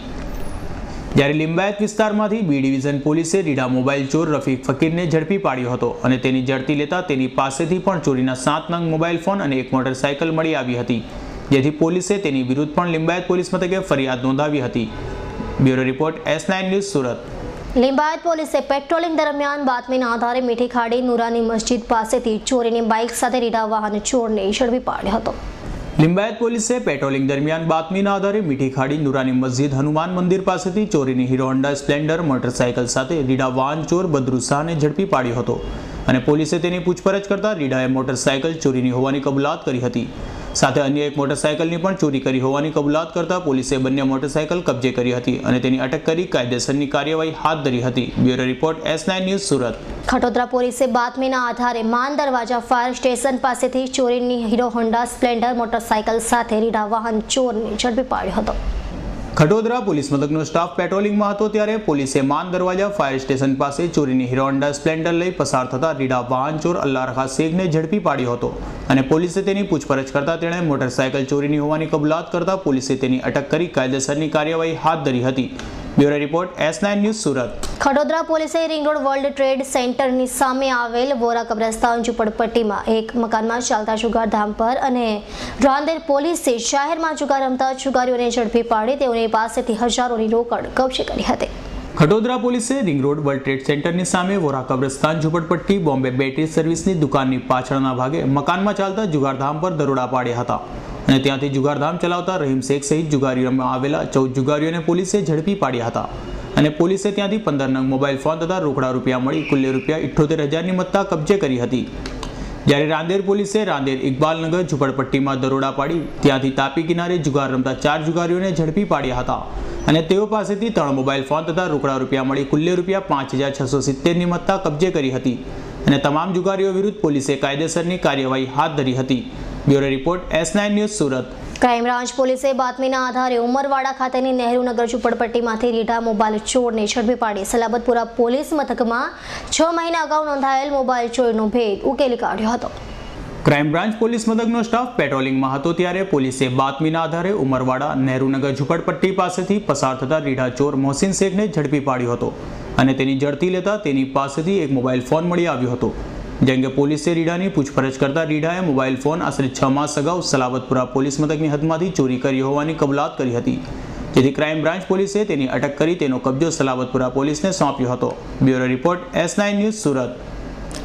જ્યારે લિંબાયત વિસ્તારમાંથી બી ડિવિઝન પોલીસે રીડા મોબાઈલ ચોર રફીક ફકીરને ઝડપી પાડ્યો હતો અને તેની ઝડપી લેતા તેની પાસેથી પણ ચોરીના 7 નંગ મોબાઈલ ફોન અને એક મોટરસાયકલ મળી આવી હતી જેથી પોલીસે તેની વિરુદ્ધ પણ લિંબાયત પોલીસ મથકે ફરિયાદ નોંધાવી હતી. Bureau report S9 news Surat. Limbayat પોલીસે પેટ્રોલિંગ દરમિયાન બાતમીના આધારે મીઠી ખાડી નુરાની મસ્જિદ પાસેથી ચોરીની બાઇક સાથે રીડા વાહન ચોરને ઝડપી પાડ્યો હતો. લિંબાયત પોલીસે પેટ્રોલિંગ દરમિયાન બાતમીના આધારે મીઠી ખાડી નુરાની મસ્જિદ હનુમાન મંદિર પાસેથી ચોરીની હીરો હોન્ડા સ્પ્લેન્ડર મોટરસાયકલ સાથે રીડા વાહન ચોર બદરુ શાહને ઝડપી પાડ્યો હતો અને પોલીસે તેની પૂછપરછ કરતા રીડાએ મોટરસાયકલ ચોરીની હોવાની કબૂલાત કરી હતી. સાથે અન્ય એક મોટરસાયકલની પણ ચોરી કરી હોવાની કબૂલાત કરતા પોલીસે બંને મોટરસાયકલ કબજે કરી હતી અને તેની અટક કરી કાયદેસરની કાર્યવાહી હાથ ધરી હતી. Bureau report S9 news Surat. Khatodara પોલીસે બાતમીના આધારે માન દરવાજા ફાયર સ્ટેશન પાસેથી ચોરીની હીરો હોન્ડા સ્પ્લેન્ડર મોટરસાયકલ સાથે રીડા વાહન ચોરને ઝડપી પાડ્યો હતો. ખટોદરા પોલીસ મથકનો સ્ટાફ પેટ્રોલિંગમાં હતો ત્યારે પોલીસે માન દરવાજા ફાયર સ્ટેશન પાસે ચોરીની હીરો હોન્ડા સ્પ્લેન્ડર લઈ પસાર થતા રીડા વાહન ચોર અલ્લારખા શેખને ઝડપી પાડ્યો હતો અને પોલીસે તેની પૂછપરછ કરતા તેણે મોટરસાયકલ ચોરીની હોવાની કબૂલાત કરતા પોલીસે તેની અટક કરી કાયદેસરની કાર્યવાહી હાથ ધરી હતી. Bureau report S9 news Surat. Khadodara પોલીસે રિંગ રોડ વર્લ્ડ ટ્રેડ સેન્ટરની સામે આવેલ વોરા કબ્રસ્તાન ઝુંપડપટ્ટીમાં એક મકાનમાં ચાલતા જુગારધામ પર અને રાંદેર પોલીસે જાહેરમાં જુગાર રમતા જુગારીઓને ઝડપી પાડી તેઓની પાસેથી હજારોની રોકડ કબજે કરી હતી. ખટોદરા પોલીસે રિંગ રોડ વર્લ્ડ ટ્રેડ સેન્ટરની સામે વોરા કબ્રસ્તાન ઝુંપડપટ્ટી બોમ્બે બેટરી સર્વિસની દુકાનની પાછળના ભાગે મકાનમાં ચાલતા જુગારધામ પર દરોડા પાડ્યા હતા અને ત્યાંથી જુગારધામ ચલાવતા રહીમ શેખ સહિત જુગારીઓમાં આવેલા 14 જુગારીઓને પોલીસે ઝડપી પાડ્યા હતા અને પોલીસે ત્યાંથી 15 નંગ મોબાઈલ ફોન તથા રોકડા રૂપિયા મળી કુલ ₹78,000ની મત્તા કબજે કરી હતી. જ્યારે રાંદેર પોલીસે રાંદેર ઇકબાલનગર ઝુંપડપટ્ટીમાં દરોડા પાડી ત્યાંથી તાપી કિનારે જુગાર રમતા 4 જુગારીઓને ઝડપી પાડ્યા હતા અને તેઓ પાસેથી 3 મોબાઈલ ફોન તથા રોકડા રૂપિયા મળી કુલ ₹5,670ની મત્તા કબજે કરી હતી અને તમામ જુગારીઓ વિરુદ્ધ પોલીસે કાયદેસરની કાર્યવાહી હાથ ધરી હતી. Bureau report S9 news Surat. Crime branch પોલીસે બાતમીના આધારે ઉમરવાડા ખાતેની નહેરુનગર ઝુંપડપટ્ટીમાંથી રીઢા મોબાઈલ ચોરને ઝડપી પાડી સલાબતપુરા પોલીસ મથકમાં 6 મહિના અગાઉ નોંધાયેલ મોબાઈલ ચોરીનો ભેદ ઉકેલી કાઢ્યો હતો. ક્રાઇમ બ્રાન્ચ પોલીસ મથકનો સ્ટાફ પેટ્રોલિંગમાં હતો ત્યારે પોલીસે બાતમીના આધારે ઉમરવાડા નહેરુનગર ઝુંપડપટ્ટી પાસેથી પસાર થતા રીઢા ચોર મોહસિન શેખને ઝડપી પાડ્યો હતો અને તેની ઝડપી લેતા તેની પાસેથી એક મોબાઈલ ફોન મળી આવ્યો હતો. જે અંગે પોલીસે રીઢાની પૂછપરછ કરતા રીઢાએ મોબાઈલ ફોન આશરે 6 માસ અગાઉ સલાબતપુરા પોલીસ મથકની હદમાંથી ચોરી કરી હોવાની કબૂલાત કરી હતી, જેથી ક્રાઇમ બ્રાન્ચ પોલીસે તેની અટક કરી તેનો કબજો સલાબતપુરા પોલીસને સોંપ્યો હતો. Bureau report S9 news Surat.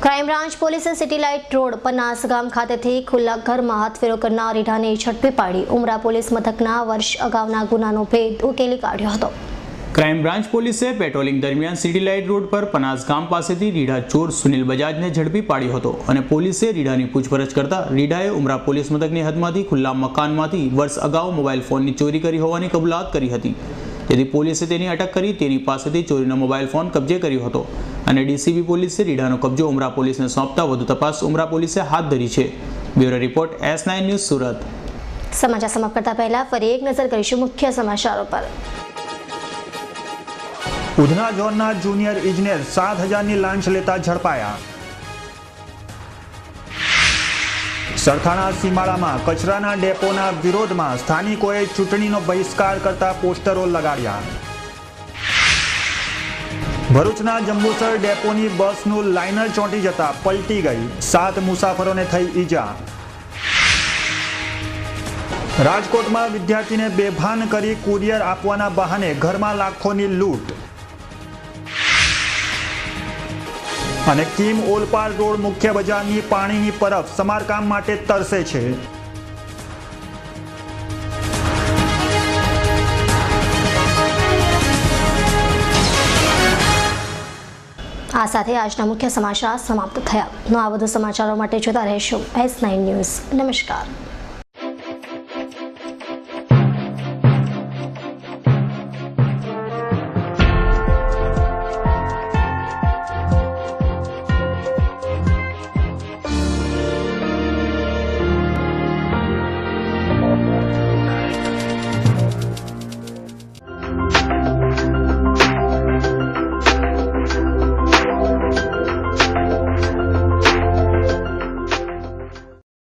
Crime branch પોલીસે સિટી લાઇટ રોડ પનાસ ગામ ખાતેથી ખુલ્લા ઘરમાં હાથફેરો કરનાર રીઢાને ઝડપી પાડી ઉમરા પોલીસ મથકના વર્ષ અગાઉના ગુનાનો ભેદ ઉકેલી કાઢ્યો હતો. ક્રાઇમ બ્રાન્ચ પોલીસે પેટ્રોલિંગ દરમિયાન સિટી લાઇટ રોડ પર પનાસ ગામ પાસેથી રીઢા ચોર સુનિલ બજાજને ઝડપી પાડ્યો હતો અને પોલીસે રીઢાની પૂછપરછ કરતા રીઢાએ ઉમરા પોલીસ મથકની હદમાંથી ખુલ્લા મકાનમાંથી વર્ષ અગાઉ મોબાઈલ ફોનની ચોરી કરી હોવાની કબૂલાત કરી હતી, જેથી પોલીસે તેની અટક કરી તેની પાસેથી ચોરીનો મોબાઈલ ફોન કબજે કર્યો હતો અને ડીસીબી પોલીસે રીઢાનો કબજો ઉમરા પોલીસને સોંપતા વધુ તપાસ ઉમરા પોલીસે હાથ ધરી છે. Bureau report S9 news Surat. સમાચાર સમાપ્ત કરતા પહેલા ફરી એક નજર કરીશું મુખ્ય સમાચારો પર. ઉધના ઝોનના જુનિયર ઇજનેર 7,000ની લાંચ લેતા ઝડપાયા. સરથાણા સીમાડામાં કચરાના ડેપોના વિરોધમાં સ્થાનિકોએ ચૂંટણીનો બહિષ્કાર કરતા પોસ્ટરો લગાડ્યા. ભરૂચના જંબુસર ડેપોની બસનું લાઇનર ચોંટી જતા પલટી ગઈ, 7 મુસાફરોને થઈ ઈજા. રાજકોટમાં વિદ્યાર્થીને બેભાન કરી કુરિયર આપવાના બહાને ઘરમાં લાખોની લૂંટ. અને કિમ ઓલપાડ રોડ મુખ્ય બજારની પાણીની પરબ સમારકામ માટે તરસે છે. આ સાથે આજના મુખ્ય સમાચાર સમાપ્ત થયા. આ વધુ સમાચારો માટે જોતા રહેશો S9 ન્યૂઝ. નમસ્કાર.